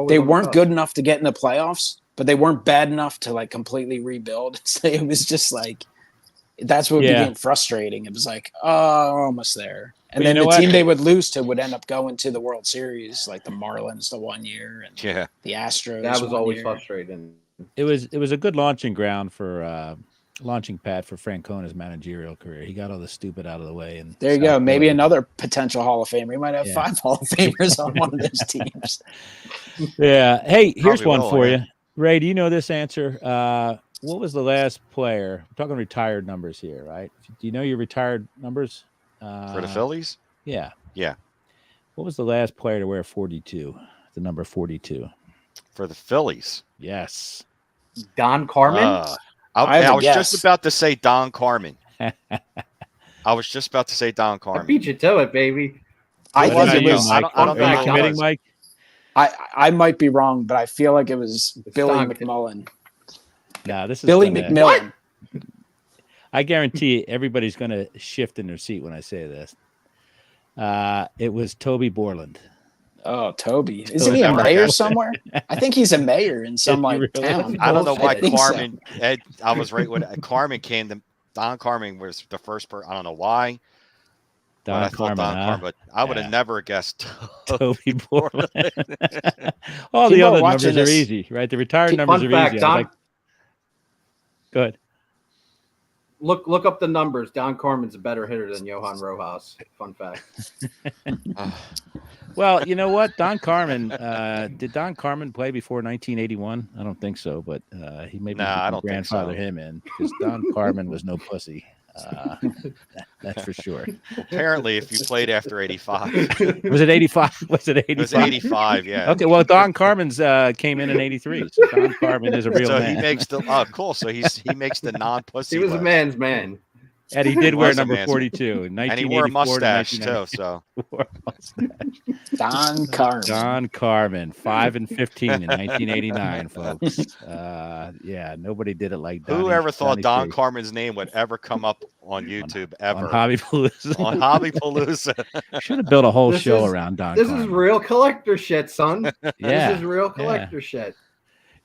Speaker 7: they weren't good enough to get in the playoffs, but they weren't bad enough to like completely rebuild. So it was just like that's what became frustrating. It was like, oh, we're almost there. And then the team they would lose to would end up going to the World Series, like the Marlins the one year and the Astros.
Speaker 8: That was always frustrating.
Speaker 5: It was a good launching ground for launching pad for Francona's managerial career. He got all the stupid out of the way, and
Speaker 7: there you go. Maybe another potential Hall of Famer. He might have 5 Hall of Famers on one of those teams.
Speaker 5: Yeah. Hey, here's one for you, Ray. Do you know this answer? What was the last player? We're talking retired numbers here, right? Do you know your retired numbers
Speaker 6: for the Phillies?
Speaker 5: Yeah.
Speaker 6: Yeah.
Speaker 5: What was the last player to wear 42? The number 42.
Speaker 6: for the Phillies.
Speaker 5: Yes.
Speaker 8: Don Carmen.
Speaker 7: I have
Speaker 6: I
Speaker 7: a
Speaker 6: was
Speaker 7: guess.
Speaker 6: just about to say Don Carmen. I was just about to say Don
Speaker 8: I
Speaker 6: Carmen.
Speaker 8: beat you to it, baby.
Speaker 7: I
Speaker 5: What
Speaker 7: think
Speaker 5: about
Speaker 7: it
Speaker 5: you,
Speaker 7: was.
Speaker 5: Mike?
Speaker 6: I don't
Speaker 5: Are you
Speaker 6: know.
Speaker 5: committing, Mike?
Speaker 7: I might be wrong, but I feel like it was
Speaker 8: It's
Speaker 7: Billy
Speaker 8: Don-
Speaker 7: McMullen.
Speaker 5: No, this is
Speaker 7: Billy
Speaker 5: gonna-
Speaker 7: McMillan.
Speaker 5: I guarantee everybody's going to shift in their seat when I say this. It was Toby Borland.
Speaker 7: Oh, Toby. Isn't he a
Speaker 6: Never
Speaker 7: mayor
Speaker 6: guessed it.
Speaker 7: somewhere? I think he's a mayor in some
Speaker 5: Is he
Speaker 7: like
Speaker 5: really?
Speaker 7: town.
Speaker 6: I don't know why
Speaker 7: I think so.
Speaker 6: Carmen. Ed, I was right when Carmen came. Don Carmen was the first person. I don't know why.
Speaker 5: Don
Speaker 6: but I thought
Speaker 5: Carmen,
Speaker 6: Don Carmen, but I would have
Speaker 5: Yeah.
Speaker 6: never guessed.
Speaker 5: Toby Borland. All
Speaker 7: People
Speaker 5: the
Speaker 7: are
Speaker 5: other
Speaker 7: watching
Speaker 5: numbers are
Speaker 7: this.
Speaker 5: easy, right? The retired
Speaker 7: Fun
Speaker 5: numbers
Speaker 8: Fun
Speaker 5: are
Speaker 8: fact,
Speaker 5: easy. I was
Speaker 8: Don.
Speaker 5: like, good.
Speaker 8: Look up the numbers. Don Carmen's a better hitter than Johan Rojas. Fun fact.
Speaker 5: Well, you know what? Don Carmen, did Don Carmen play before 1981? I don't think so, but he maybe
Speaker 6: Nah, I
Speaker 5: could
Speaker 6: don't think
Speaker 5: grandfather
Speaker 6: so.
Speaker 5: him in because Don Carmen was no pussy. That's for sure.
Speaker 6: Apparently, if you played after 85,
Speaker 5: Was it 85? Was it 85?
Speaker 6: it was 85. Yeah.
Speaker 5: Okay, well, Don Carmen's came in 83, so Don Carmen is a real
Speaker 6: So
Speaker 5: man.
Speaker 6: he makes the cool. So he makes the non-pussy.
Speaker 8: He was a
Speaker 6: list.
Speaker 8: man's man.
Speaker 5: And he did wear
Speaker 6: Was a
Speaker 5: number
Speaker 6: man's-
Speaker 5: 42 in 1984
Speaker 6: and he wore a mustache
Speaker 5: to
Speaker 6: too. So
Speaker 5: 1994.
Speaker 7: Don Carmen.
Speaker 5: Don Carmen, 5-15 in 1989, folks. Yeah, nobody did it like Donnie.
Speaker 6: whoever thought
Speaker 5: Donnie
Speaker 6: Don
Speaker 5: T.
Speaker 6: Carmen's name would ever come up on YouTube
Speaker 5: on
Speaker 6: ever
Speaker 5: Hobby Palooza.
Speaker 6: on Hobby Palooza?
Speaker 5: Should have built a whole
Speaker 8: This
Speaker 5: show
Speaker 8: is-
Speaker 5: around Don
Speaker 8: This
Speaker 5: Carmen.
Speaker 8: is real collector shit, son.
Speaker 5: Yeah,
Speaker 8: This is real collector shit.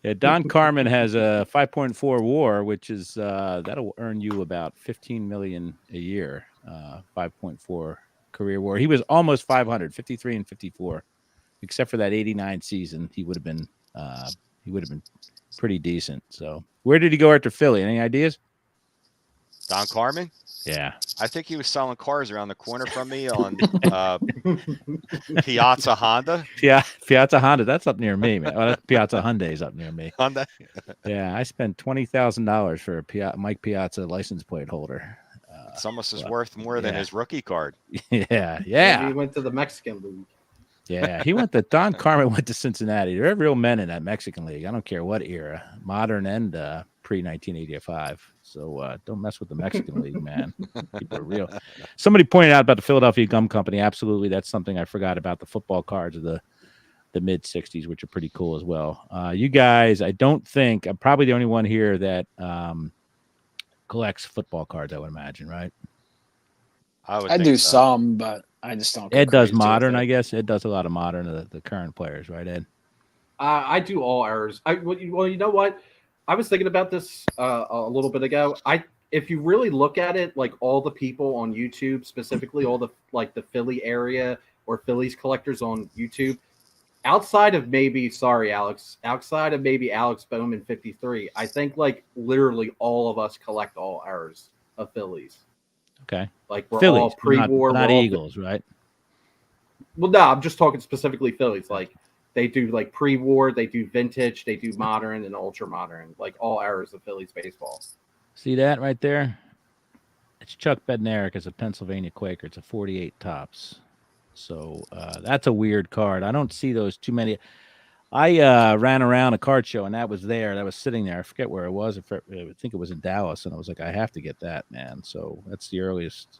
Speaker 5: yeah. Don Carmen has a 5.4 WAR, which is that'll earn you about $15 million a year. 5.4 career WAR. He was almost 500, 53 and 54, except for that 89 season. He would have been pretty decent. So, where did he go after Philly? Any ideas?
Speaker 6: Don Carmen?
Speaker 5: Yeah,
Speaker 6: I think he was selling cars around the corner from me on Piazza Honda.
Speaker 5: Piazza Honda. That's up near me, man. Oh, that's Piazza Hyundai's up near me.
Speaker 6: Honda.
Speaker 5: Yeah, I spent $20,000 for a Mike Piazza license plate holder.
Speaker 6: It's almost as worth more than
Speaker 5: yeah.
Speaker 6: his rookie card.
Speaker 5: Yeah.
Speaker 8: Maybe he went to the Mexican League.
Speaker 5: Yeah, Don Carmen went to Cincinnati. They're real men in that Mexican League. I don't care what era, modern and pre-1985. So don't mess with the Mexican League, man. People are real. Somebody pointed out about the Philadelphia Gum Company. Absolutely, that's something I forgot about. The football cards of the mid 60s, which are pretty cool as well. You guys, I don't think I'm probably the only one here that collects football cards. I would imagine, right?
Speaker 6: I
Speaker 7: I
Speaker 6: think
Speaker 7: do
Speaker 6: so.
Speaker 7: some, but I just don't. go
Speaker 5: Ed does
Speaker 7: crazy with
Speaker 5: modern,
Speaker 7: it.
Speaker 5: I guess. Ed does a lot of modern of the current players, right, Ed?
Speaker 8: I do all errors. Well, you know what? I was thinking about this a little bit ago. If you really look at it, like all the people on YouTube, specifically all the the Philly area or Phillies collectors on YouTube, outside of maybe Alex Bowman 53, I think literally all of us collect all errors of Phillies.
Speaker 5: Okay.
Speaker 8: Like we're
Speaker 5: Phillies,
Speaker 8: all pre-war,
Speaker 5: not
Speaker 8: we're all-
Speaker 5: Eagles, right?
Speaker 8: Well, no, I'm just talking specifically Phillies. Like they do pre-war, they do vintage, they do modern and ultra modern, like all eras of Phillies baseball.
Speaker 5: See that right there? It's Chuck Bednarik as a Pennsylvania Quaker. It's a 48 tops. So that's a weird card. I don't see those too many. I ran around a card show and that was there. That was sitting there. I forget where it was. I think it was in Dallas, and I was like, I have to get that, man. So that's the earliest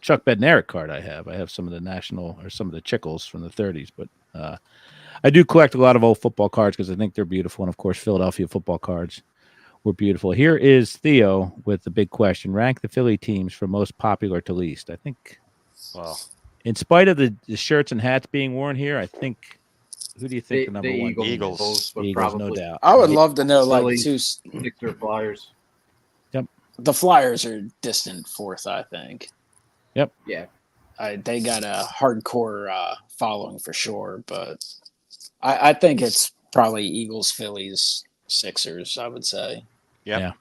Speaker 5: Chuck Bednarik card I have. I have some of the national or some of the Chickles from the 30s, but I do collect a lot of old football cards because I think they're beautiful. And of course, Philadelphia football cards were beautiful. Here is Theo with the big question: rank the Philly teams from most popular to least. I think.
Speaker 6: Well,
Speaker 5: In spite of the shirts and hats being worn here, I think. Who do you think the number one?
Speaker 8: Eagles,
Speaker 6: Eagles.
Speaker 8: would
Speaker 5: Eagles,
Speaker 8: probably
Speaker 5: no doubt.
Speaker 7: I would love to know
Speaker 8: Phillies.
Speaker 7: two.
Speaker 8: Sixer Flyers.
Speaker 7: The Flyers are distant fourth, I think.
Speaker 8: Yeah,
Speaker 7: They got a hardcore following for sure, but I think it's probably Eagles, Phillies, Sixers. I would say.
Speaker 6: yeah.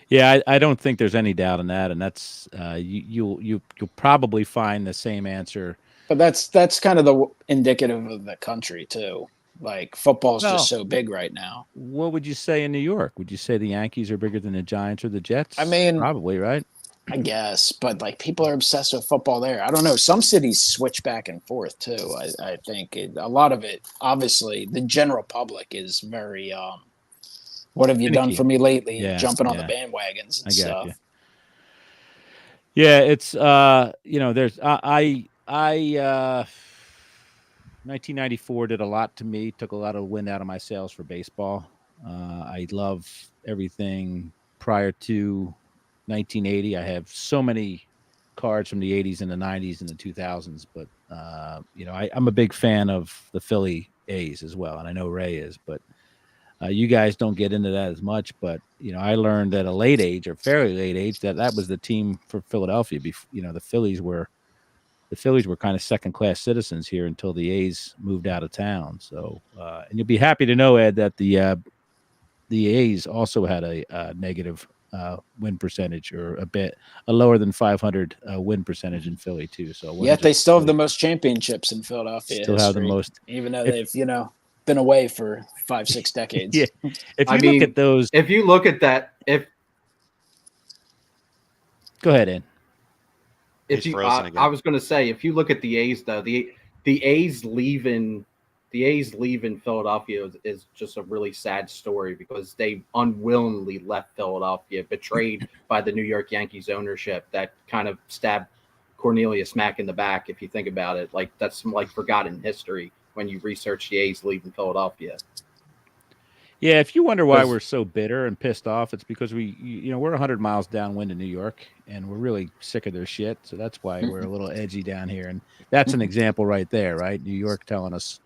Speaker 5: Yeah, I don't think there's any doubt in that, and that's you'll probably find the same answer.
Speaker 7: But that's kind of the indicative of the country too. Like football's
Speaker 5: Well,
Speaker 7: just so big right now.
Speaker 5: What would you say in New York? Would you say the Yankees are bigger than the Giants or the Jets?
Speaker 7: I mean-
Speaker 5: probably, right?
Speaker 7: I guess, but like people are obsessed with football there. I don't know. Some cities switch back and forth too. I think a lot of it, obviously, the general public is very. What have you done
Speaker 5: Finicky.
Speaker 7: for me lately?
Speaker 5: Yeah,
Speaker 7: Jumping on the
Speaker 5: yeah.
Speaker 7: bandwagons and
Speaker 5: I got
Speaker 7: stuff.
Speaker 5: you. Yeah, it's there's I 1994 did a lot to me, took a lot of wind out of my sails for baseball. I love everything prior to 1980. I have so many cards from the 80s and the 90s and the 2000s, but I'm a big fan of the Philly A's as well, and I know Ray is, but you guys don't get into that as much. But I learned at a late age, or fairly late age, that was the team for Philadelphia. The Phillies were kind of second class citizens here until the A's moved out of town. So, and you'll be happy to know, Ed, that the A's also had a negative win percentage, or a lower than 500 win percentage in Philly too. So
Speaker 7: Yet they still have the most championships in Philadelphia.
Speaker 5: Still have the most,
Speaker 7: even though they've been away for 5-6 decades.
Speaker 5: Yeah, if you look at those,
Speaker 8: if you look at that,
Speaker 5: go ahead, Ed.
Speaker 8: I was going to say, if you look at the A's though, the A's leaving Philadelphia is just a really sad story, because they unwillingly left Philadelphia, betrayed by the New York Yankees ownership that kind of stabbed Cornelius smack in the back. If you think about it, like that's some like forgotten history when you research the A's leaving Philadelphia.
Speaker 5: Yeah, if you wonder why we're so bitter and pissed off, it's because we're 100 miles downwind of New York, and we're really sick of their shit. So that's why we're a little edgy down here. And that's an example right there, right? New York telling us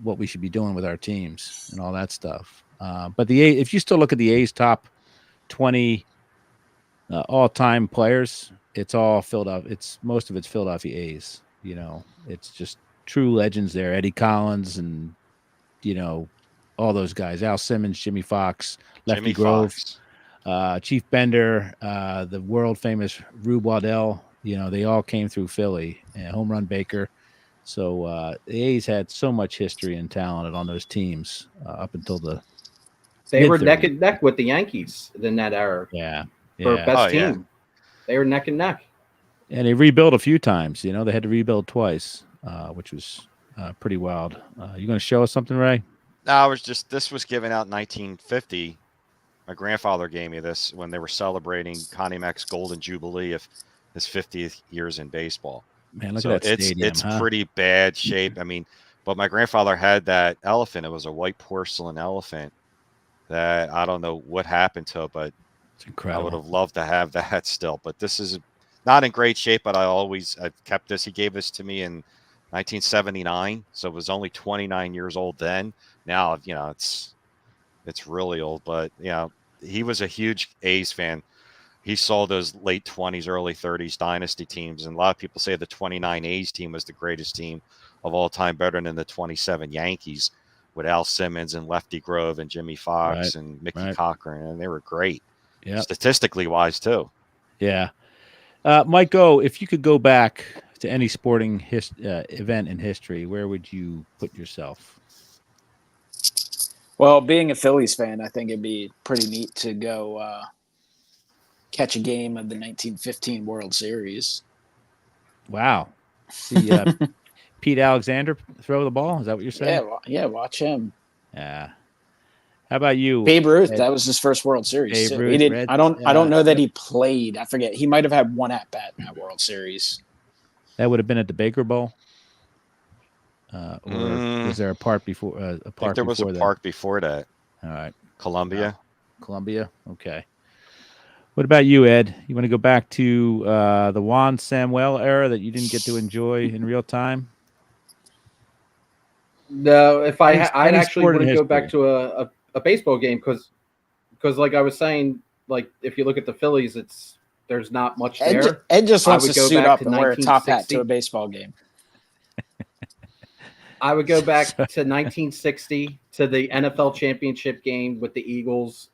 Speaker 5: what we should be doing with our teams and all that stuff. But if you still look at the A's top 20 all-time players, it's all Philadelphia. Most of it's Philadelphia A's. It's just true legends there. Eddie Collins and all those guys, Al Simmons, Jimmy Fox, Lefty Grove, Chief Bender, the world famous Rube Waddell. They all came through Philly, and Home Run Baker. So the A's had so much history and talent on those teams up until
Speaker 8: they were neck and neck with the Yankees in that era.
Speaker 5: Yeah,
Speaker 8: for best team. Yeah. They were neck and neck,
Speaker 5: and they rebuilt a few times. They had to rebuild twice, which was pretty wild. You going to show us something, Ray?
Speaker 6: No, this was given out in 1950. My grandfather gave me this when they were celebrating Connie Mack's Golden Jubilee of his 50th years in baseball.
Speaker 5: Man, look at that stadium.
Speaker 6: It's pretty bad shape. I mean, but my grandfather had that elephant. It was a white porcelain elephant that I don't know what happened to it, but
Speaker 5: it's incredible.
Speaker 6: I would have loved to have that still. But this is not in great shape, but I've kept this. He gave this to me in 1979, so it was only 29 years old then. Now, it's really old, but he was a huge A's fan. He saw those late 20s, early 30s dynasty teams, and a lot of people say the 29 A's team was the greatest team of all time, better than the 27 Yankees with Al Simmons and Lefty Grove and Jimmy Fox and Mickey Cochran, and they were great, statistically wise too.
Speaker 5: Yeah, Mike O, if you could go back to any sporting event in history, where would you put yourself?
Speaker 7: Well, being a Phillies fan, I think it'd be pretty neat to go catch a game of the 1915 World Series.
Speaker 5: Wow. See Pete Alexander throw the ball? Is that what you're saying?
Speaker 7: Yeah, watch him.
Speaker 5: Yeah. How about you?
Speaker 7: Babe Ruth, that was his first World Series.
Speaker 5: Babe Ruth,
Speaker 7: I don't know that he played. I forget. He might have had one at-bat in that World Series.
Speaker 5: That would have been at the Baker Bowl? Or was there a park before?
Speaker 6: I think there was a park before that.
Speaker 5: All right.
Speaker 6: Columbia.
Speaker 5: Okay. What about you, Ed? You want to go back to the Juan Samuel era that you didn't get to enjoy in real time?
Speaker 8: No, if I'd actually want to go back to a baseball game, because like I was saying, like if you look at the Phillies, there's not much there.
Speaker 7: Ed just wants to suit up and wear a top hat to a baseball game.
Speaker 8: I would go back to 1960 to the NFL championship game with the Eagles,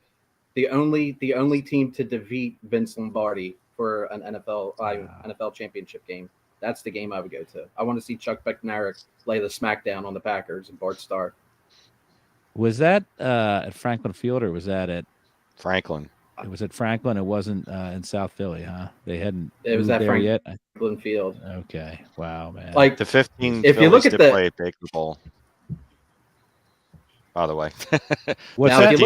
Speaker 8: the only team to defeat Vince Lombardi for an NFL championship game. That's the game I would go to. I want to see Chuck Bednarik lay the smackdown on the Packers and Bart Starr.
Speaker 5: Was that at Franklin Field or was that at
Speaker 6: Franklin?
Speaker 5: It was at Franklin. It wasn't in South Philly, huh? They hadn't
Speaker 8: It was
Speaker 5: moved
Speaker 8: at
Speaker 5: there yet.
Speaker 8: Franklin Field.
Speaker 5: Okay. Wow, man.
Speaker 8: Like
Speaker 6: The 15
Speaker 8: if you
Speaker 6: Phillies
Speaker 8: look at
Speaker 6: did
Speaker 8: the
Speaker 6: play at Baker Bowl. By the way,
Speaker 5: What's
Speaker 8: now,
Speaker 5: that?
Speaker 8: if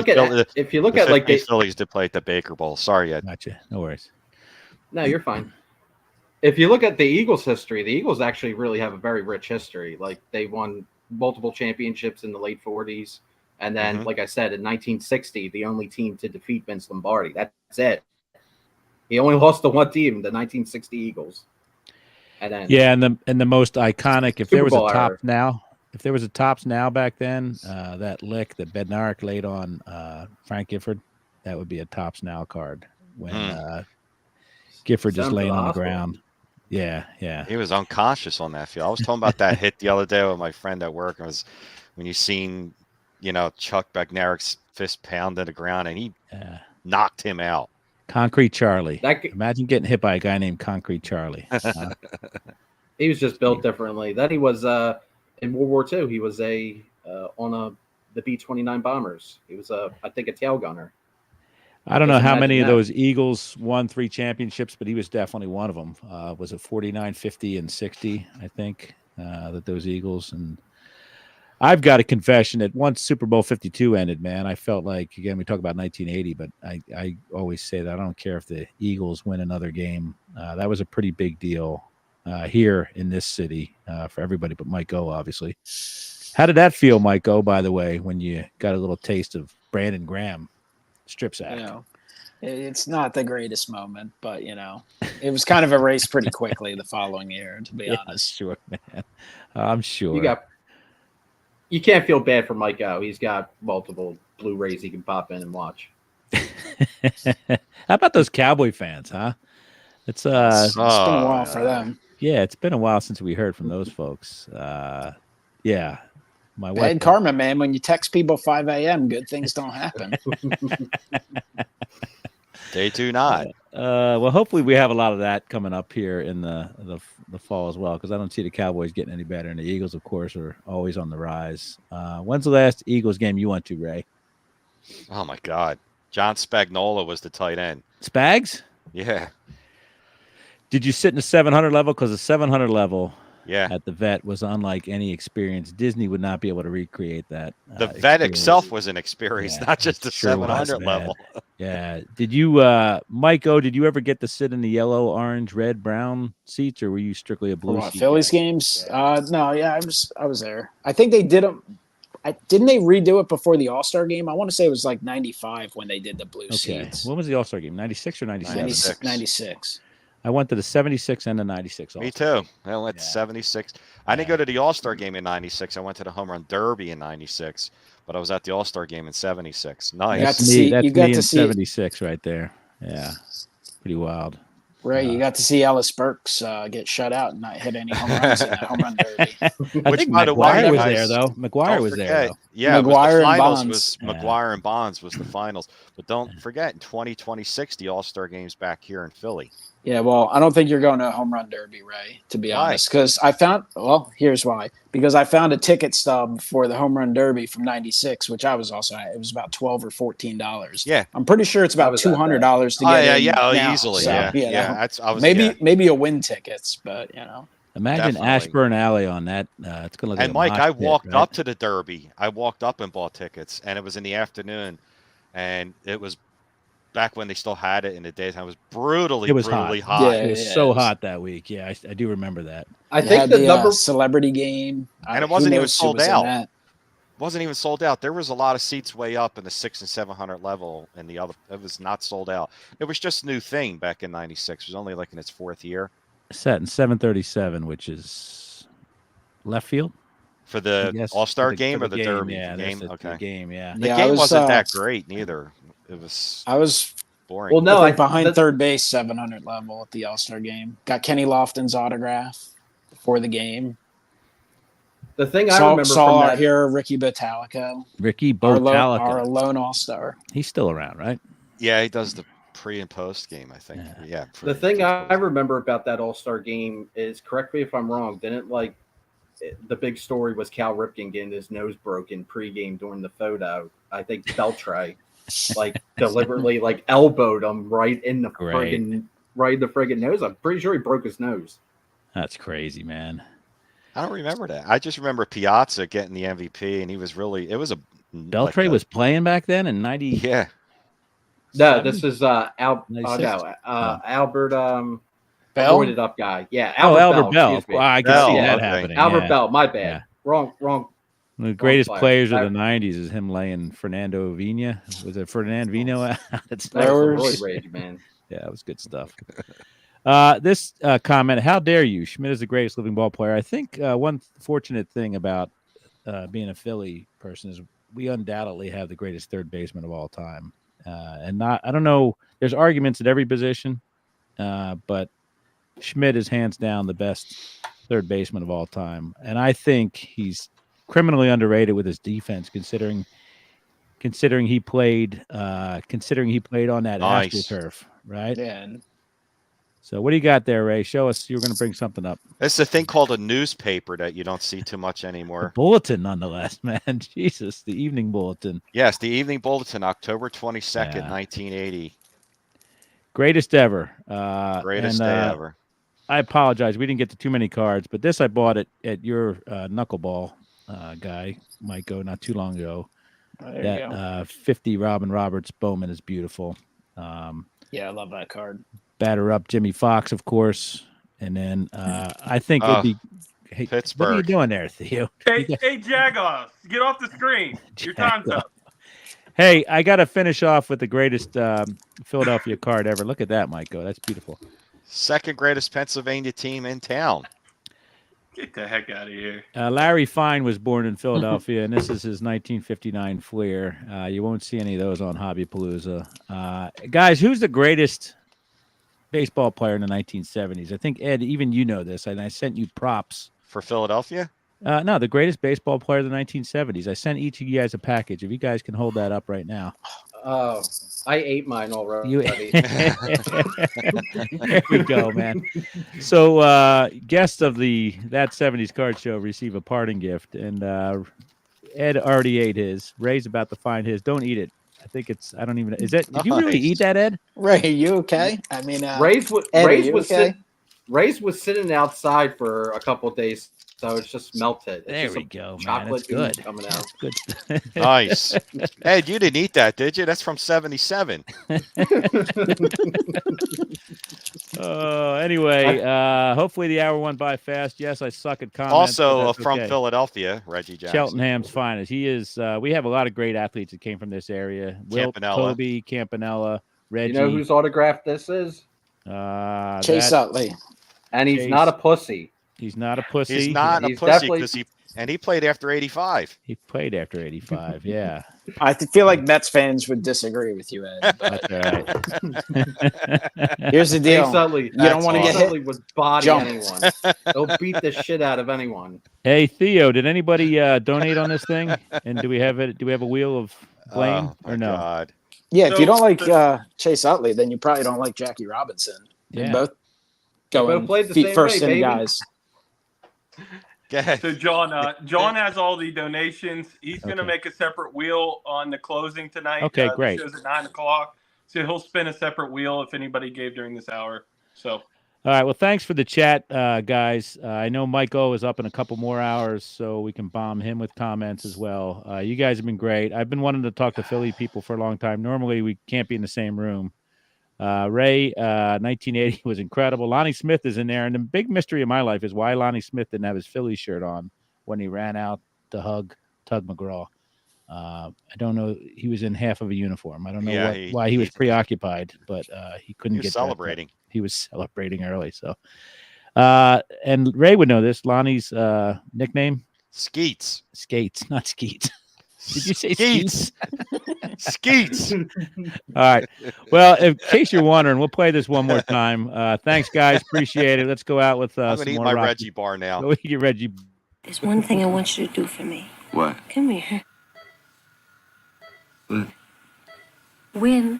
Speaker 8: you look at
Speaker 6: the
Speaker 8: like
Speaker 6: 15
Speaker 8: the
Speaker 6: Phillies did play at the Baker Bowl. Sorry, Ed.
Speaker 5: Gotcha. No worries.
Speaker 8: no, you're fine. If you look at the Eagles' history, the Eagles actually really have a very rich history. Like they won multiple championships in the late 40s. And then, like I said, in 1960, the only team to defeat Vince Lombardi. That's it. He only lost to one team, the 1960 Eagles. And then
Speaker 5: and the most iconic, if there was
Speaker 8: Super
Speaker 5: a
Speaker 8: Bowl
Speaker 5: top
Speaker 8: era.
Speaker 5: now, if there was a tops now back then, that lick that Bednarik laid on Frank Gifford, that would be a tops now card when Gifford just
Speaker 8: Sent him to
Speaker 5: laying
Speaker 8: the
Speaker 5: on the
Speaker 8: hospital.
Speaker 5: ground. Yeah, yeah.
Speaker 6: He was unconscious on that field. I was talking about that hit the other day with my friend at work. It was when you seen, Chuck Bednarik's fist pound to the ground, and he knocked him out.
Speaker 5: Concrete Charlie.
Speaker 8: That-
Speaker 5: Imagine getting hit by a guy named Concrete Charlie.
Speaker 8: he was just built differently. Then he was in World War II. He was on the B-29 bombers. He was I think a tail gunner.
Speaker 5: I don't know
Speaker 8: Just
Speaker 5: how many
Speaker 8: imagine
Speaker 5: of
Speaker 8: that.
Speaker 5: those Eagles won 3 championships, but he was definitely one of them. Was it 49, 50, and 60, I think, that those Eagles. And I've got a confession that once Super Bowl 52 ended, man, I felt like, again, we talk about 1980, but I always say that I don't care if the Eagles win another game. That was a pretty big deal here in this city for everybody but Mike O, obviously. How did that feel, Mike O, by the way, when you got a little taste of Brandon Graham strip sack?
Speaker 7: It's not the greatest moment, but it was kind of erased pretty quickly the following year, to be honest.
Speaker 5: Sure, man. I'm sure.
Speaker 8: You can't feel bad for Mike O. He's got multiple Blu-rays he can pop in and watch.
Speaker 5: How about those Cowboy fans, huh? It's
Speaker 7: It's been a while for them.
Speaker 5: Yeah, it's been a while since we heard from those folks. Yeah. My wife.
Speaker 7: Bad karma, man. When you text people 5 a.m., good things don't happen.
Speaker 6: They do not.
Speaker 5: Well, hopefully we have a lot of that coming up here in the fall as well, because I don't see the Cowboys getting any better, and the Eagles, of course, are always on the rise. When's the last Eagles game you went to, Ray?
Speaker 6: Oh my God, John Spagnuolo was the tight end.
Speaker 5: Spags?
Speaker 6: Yeah,
Speaker 5: Did you sit in the 700 level? Because the 700 level
Speaker 6: yeah.
Speaker 5: at the vet was unlike any experience. Disney would not be able to recreate that.
Speaker 6: The vet itself was an experience,
Speaker 5: Yeah,
Speaker 6: not just the
Speaker 5: it sure was,
Speaker 6: 700
Speaker 5: man.
Speaker 6: level.
Speaker 5: Yeah. Did you, Mike O, did you ever get to sit in the yellow, orange, red, brown seats, or were you strictly a blue
Speaker 7: For what,
Speaker 5: seat
Speaker 7: Phillies
Speaker 5: guy?
Speaker 7: games? No, yeah, I was there. I think they did them. Didn't they redo it before the All-Star game? I want to say it was like 95 when they did the blue
Speaker 5: Okay.
Speaker 7: seats.
Speaker 5: When was the All-Star game? 96 or 97?
Speaker 6: 96.
Speaker 7: 96.
Speaker 5: I went to the 76 and the 96
Speaker 6: Me
Speaker 5: All-Star
Speaker 6: too. I went to
Speaker 5: Yeah.
Speaker 6: 76. I didn't go to the All-Star game in 96. I went to the Home Run Derby in 96, but I was at the All-Star game in 76.
Speaker 7: You got
Speaker 6: Nice.
Speaker 7: to see-
Speaker 5: That's
Speaker 7: you got
Speaker 5: me
Speaker 7: to
Speaker 5: in
Speaker 7: see-
Speaker 5: 76 right there. Yeah. Pretty wild.
Speaker 7: Right, you got to see Ellis Burks get shut out and not hit any home runs in that home run derby.
Speaker 5: I
Speaker 6: Which,
Speaker 5: think
Speaker 6: by the way,
Speaker 5: McGuire was
Speaker 6: guys,
Speaker 5: there, though. McGuire
Speaker 6: Don't
Speaker 5: was there,
Speaker 6: forget-
Speaker 5: though.
Speaker 6: Yeah, it was
Speaker 7: McGuire
Speaker 6: the
Speaker 7: and
Speaker 6: finals
Speaker 7: Bonds.
Speaker 6: was
Speaker 5: Yeah.
Speaker 6: McGuire and Bonds was the finals. But don't forget, in 2026, the All-Star game's back here in Philly.
Speaker 7: Yeah, well, I don't think you're going to a home run derby, Ray, to be
Speaker 6: Why?
Speaker 7: honest. Because here's why. Because I found a ticket stub for the home run derby from 96, which I was also at. It was about $12 or $14.
Speaker 6: Yeah.
Speaker 7: I'm pretty sure it's
Speaker 8: I
Speaker 7: about
Speaker 8: was at that.
Speaker 7: $200 to
Speaker 6: Oh,
Speaker 7: get
Speaker 6: yeah,
Speaker 7: in
Speaker 6: yeah,
Speaker 7: now.
Speaker 6: easily.
Speaker 7: So,
Speaker 6: Yeah,
Speaker 7: you
Speaker 6: yeah.
Speaker 7: know,
Speaker 6: Maybe
Speaker 7: maybe a win tickets, but
Speaker 5: Imagine
Speaker 6: Definitely.
Speaker 5: Ashburn Alley on that. It's going to look like
Speaker 6: And
Speaker 5: a
Speaker 6: Mike,
Speaker 5: mosh
Speaker 6: I
Speaker 5: pit,
Speaker 6: walked
Speaker 5: right?
Speaker 6: up to the Derby. I walked up and bought tickets, and it was in the afternoon, and it was back when they still had it in the daytime. It was brutally
Speaker 5: It was
Speaker 6: hot.
Speaker 7: Yeah.
Speaker 5: It was so hot that week. Yeah, I do remember that.
Speaker 8: I
Speaker 7: They
Speaker 8: think
Speaker 7: had
Speaker 8: the
Speaker 7: the
Speaker 8: number.
Speaker 7: celebrity game.
Speaker 6: And it
Speaker 7: Who
Speaker 6: wasn't even
Speaker 7: knows who
Speaker 6: sold
Speaker 7: was in
Speaker 6: out.
Speaker 7: that.
Speaker 6: Wasn't even sold out. There was a lot of seats way up in the 600 and 700 level, and the other it was not sold out. It was just a new thing back in '96. It was only like in its fourth year
Speaker 5: Set in 737, which is left field.
Speaker 6: for
Speaker 5: I
Speaker 6: the
Speaker 5: guess,
Speaker 6: All-Star
Speaker 5: for
Speaker 6: game or the
Speaker 5: game.
Speaker 6: Derby
Speaker 5: Yeah,
Speaker 6: game.
Speaker 5: that's
Speaker 6: Okay,
Speaker 5: the game. Yeah.
Speaker 6: the
Speaker 7: Yeah, I
Speaker 6: game
Speaker 7: was,
Speaker 6: wasn't that great neither. It was
Speaker 7: I was
Speaker 6: boring.
Speaker 8: Well, no,
Speaker 7: I think behind
Speaker 8: that's-
Speaker 7: third base, 700 level at the All-Star game. Got Kenny Lofton's autograph before the game.
Speaker 8: The thing I
Speaker 7: Saw
Speaker 8: remember from
Speaker 7: our
Speaker 8: that.
Speaker 7: hero Ricky Bottalico,
Speaker 5: Ricky
Speaker 7: our
Speaker 5: Bottalico.
Speaker 7: lone All-Star.
Speaker 5: He's still around, right?
Speaker 6: Yeah, he does the pre and post game. I think. Yeah.
Speaker 8: The thing I remember about that All-Star game is, correct me if I'm wrong, didn't the big story was Cal Ripken getting his nose broken pregame during the photo. I think Beltray. like deliberately like elbowed him right in the
Speaker 5: Great.
Speaker 8: friggin' nose. I'm pretty sure he broke his nose.
Speaker 5: That's crazy, man.
Speaker 6: I don't remember that. I just remember Piazza getting the MVP, and he was really. It was a
Speaker 5: Beltray was playing back then in 90.
Speaker 6: Yeah.
Speaker 8: No, this is Albert
Speaker 7: Bell?
Speaker 8: avoided up guy. Yeah,
Speaker 5: Albert Bell.
Speaker 8: excuse me.
Speaker 5: I can
Speaker 6: Bell,
Speaker 5: see that
Speaker 6: okay.
Speaker 5: happening.
Speaker 8: Albert
Speaker 5: yeah.
Speaker 8: Bell, my bad.
Speaker 5: Yeah.
Speaker 8: Wrong.
Speaker 5: One of the greatest
Speaker 8: player.
Speaker 5: players of the 90s is him laying Fernando Vina. Was it Fernando Vino out? It's
Speaker 8: That was
Speaker 7: Flowers.
Speaker 8: the roid rage, man.
Speaker 5: Yeah, it was good stuff. This comment, how dare you? Schmidt is the greatest living ball player. I think one fortunate thing about being a Philly person is we undoubtedly have the greatest third baseman of all time. I don't know, there's arguments at every position, but Schmidt is hands down the best third baseman of all time. And I think he's criminally underrated with his defense, considering he played on that
Speaker 6: Nice.
Speaker 5: AstroTurf, right?
Speaker 7: Yeah.
Speaker 5: So what do you got there, Ray? Show us. You were going to bring something up.
Speaker 6: It's a thing called a newspaper that you don't see too much anymore.
Speaker 5: Bulletin, nonetheless, man. Jesus, the Evening Bulletin.
Speaker 6: Yes, the Evening Bulletin, October 22nd,
Speaker 5: Yeah.
Speaker 6: 1980.
Speaker 5: Greatest ever.
Speaker 6: Greatest day ever.
Speaker 5: I apologize. We didn't get to too many cards, but this I bought at your knuckleball guy, Miko, not too long ago.
Speaker 7: There you go.
Speaker 5: 50 Robin Roberts Bowman is beautiful.
Speaker 7: Yeah, I love that card.
Speaker 5: Batter up Jimmy Fox, of course. And then I think it'd be hey,
Speaker 6: Pittsburgh.
Speaker 5: What are you doing there, Theo?
Speaker 9: Hey, Jagoffs, get off the screen. Your time's up.
Speaker 5: Hey, I got to finish off with the greatest Philadelphia card ever. Look at that, Miko. That's beautiful.
Speaker 6: Second greatest Pennsylvania team in town.
Speaker 9: Get the heck out of here.
Speaker 5: Larry Fine was born in Philadelphia, and this is his 1959 Fleer. You won't see any of those on Hobbypalooza. Guys, who's the greatest baseball player in the 1970s? I think, Ed, even you know this, and I sent you props.
Speaker 6: For Philadelphia?
Speaker 5: No, the greatest baseball player of the 1970s. I sent each of you guys a package. If you guys can hold that up right now.
Speaker 8: Oh, I ate mine already.
Speaker 5: There we go, man. So guests of that 70s card show receive a parting gift, and Ed already ate his. Ray's about to find his. Don't eat it. I think it's, I don't even, is that, did you really eat that, Ed?
Speaker 7: Ray, you okay? I mean,
Speaker 8: Ray's
Speaker 7: Ed,
Speaker 8: was sitting outside for a couple of days, so it's just melted.
Speaker 5: There
Speaker 8: just
Speaker 5: we
Speaker 8: some
Speaker 5: go, man.
Speaker 8: chocolate
Speaker 5: That's good.
Speaker 8: ooze coming out.
Speaker 5: Good.
Speaker 6: Nice. Ed, you didn't eat that, did you? That's from 77.
Speaker 5: Anyway, hopefully the hour went by fast. Yes, I suck at comments.
Speaker 6: Also
Speaker 5: but that's
Speaker 6: from
Speaker 5: okay.
Speaker 6: Philadelphia, Reggie Jackson.
Speaker 5: Cheltenham's finest. He is. We have a lot of great athletes that came from this area. Will
Speaker 6: Campanella.
Speaker 5: Toby, Campanella, Reggie.
Speaker 8: You know whose autograph this is?
Speaker 7: Chase Utley.
Speaker 8: And he's not a pussy.
Speaker 5: He's not a pussy.
Speaker 6: He's not a
Speaker 8: He's
Speaker 6: pussy
Speaker 8: definitely-
Speaker 6: because he played after 85.
Speaker 5: He played after 85. Yeah,
Speaker 7: I feel like Mets fans would disagree with you, Ed. But
Speaker 5: that's all right.
Speaker 7: here's the deal.
Speaker 8: Chase Utley,
Speaker 7: You don't want to get
Speaker 8: Chase
Speaker 7: hit.
Speaker 8: Utley would body
Speaker 7: Jump.
Speaker 8: anyone. They'll beat the shit out of anyone.
Speaker 5: Hey Theo, did anybody donate on this thing? And do we have it? Do we have a wheel of blame
Speaker 6: Oh, my
Speaker 5: or no?
Speaker 6: God.
Speaker 7: Yeah, if you
Speaker 9: So-
Speaker 7: don't like Chase Utley, then you probably don't like Jackie Robinson. They're
Speaker 5: Yeah.
Speaker 7: both going
Speaker 8: both played the
Speaker 7: feet
Speaker 8: same
Speaker 7: first
Speaker 8: way,
Speaker 7: in
Speaker 8: baby.
Speaker 7: guys.
Speaker 6: Go ahead.
Speaker 9: So John has all the donations. He's going to
Speaker 5: Okay.
Speaker 9: make a separate wheel on the closing tonight.
Speaker 5: Okay,
Speaker 9: The
Speaker 5: great.
Speaker 9: show's at 9:00, so he'll spin a separate wheel if anybody gave during this hour. So
Speaker 5: All right. Well, thanks for the chat, guys. I know Mike O is up in a couple more hours, so we can bomb him with comments as well. You guys have been great. I've been wanting to talk to Philly people for a long time. Normally, we can't be in the same room. Ray, 1980 was incredible. Lonnie Smith is in there, and the big mystery of my life is why Lonnie Smith didn't have his Philly shirt on when he ran out to hug Tug McGraw. I don't know. He was in half of a uniform. I don't know
Speaker 6: Yeah,
Speaker 5: why he was preoccupied, but he couldn't
Speaker 6: He was
Speaker 5: get
Speaker 6: celebrating.
Speaker 5: He was celebrating early. So, and Ray would know this. Lonnie's nickname
Speaker 6: Skeets.
Speaker 5: Skates, not Skeets. Did you say
Speaker 6: Skeets? Skeets.
Speaker 5: All right. Well, in case you're wondering, we'll play this one more time. Thanks, guys. Appreciate it. Let's go out with
Speaker 6: I'm
Speaker 5: some
Speaker 6: going to eat
Speaker 5: more
Speaker 6: my
Speaker 5: Rocky.
Speaker 6: Reggie bar now.
Speaker 5: Go eat your Reggie.
Speaker 2: There's one thing I want you to do for me.
Speaker 3: What?
Speaker 2: Come here.
Speaker 3: What?
Speaker 2: Win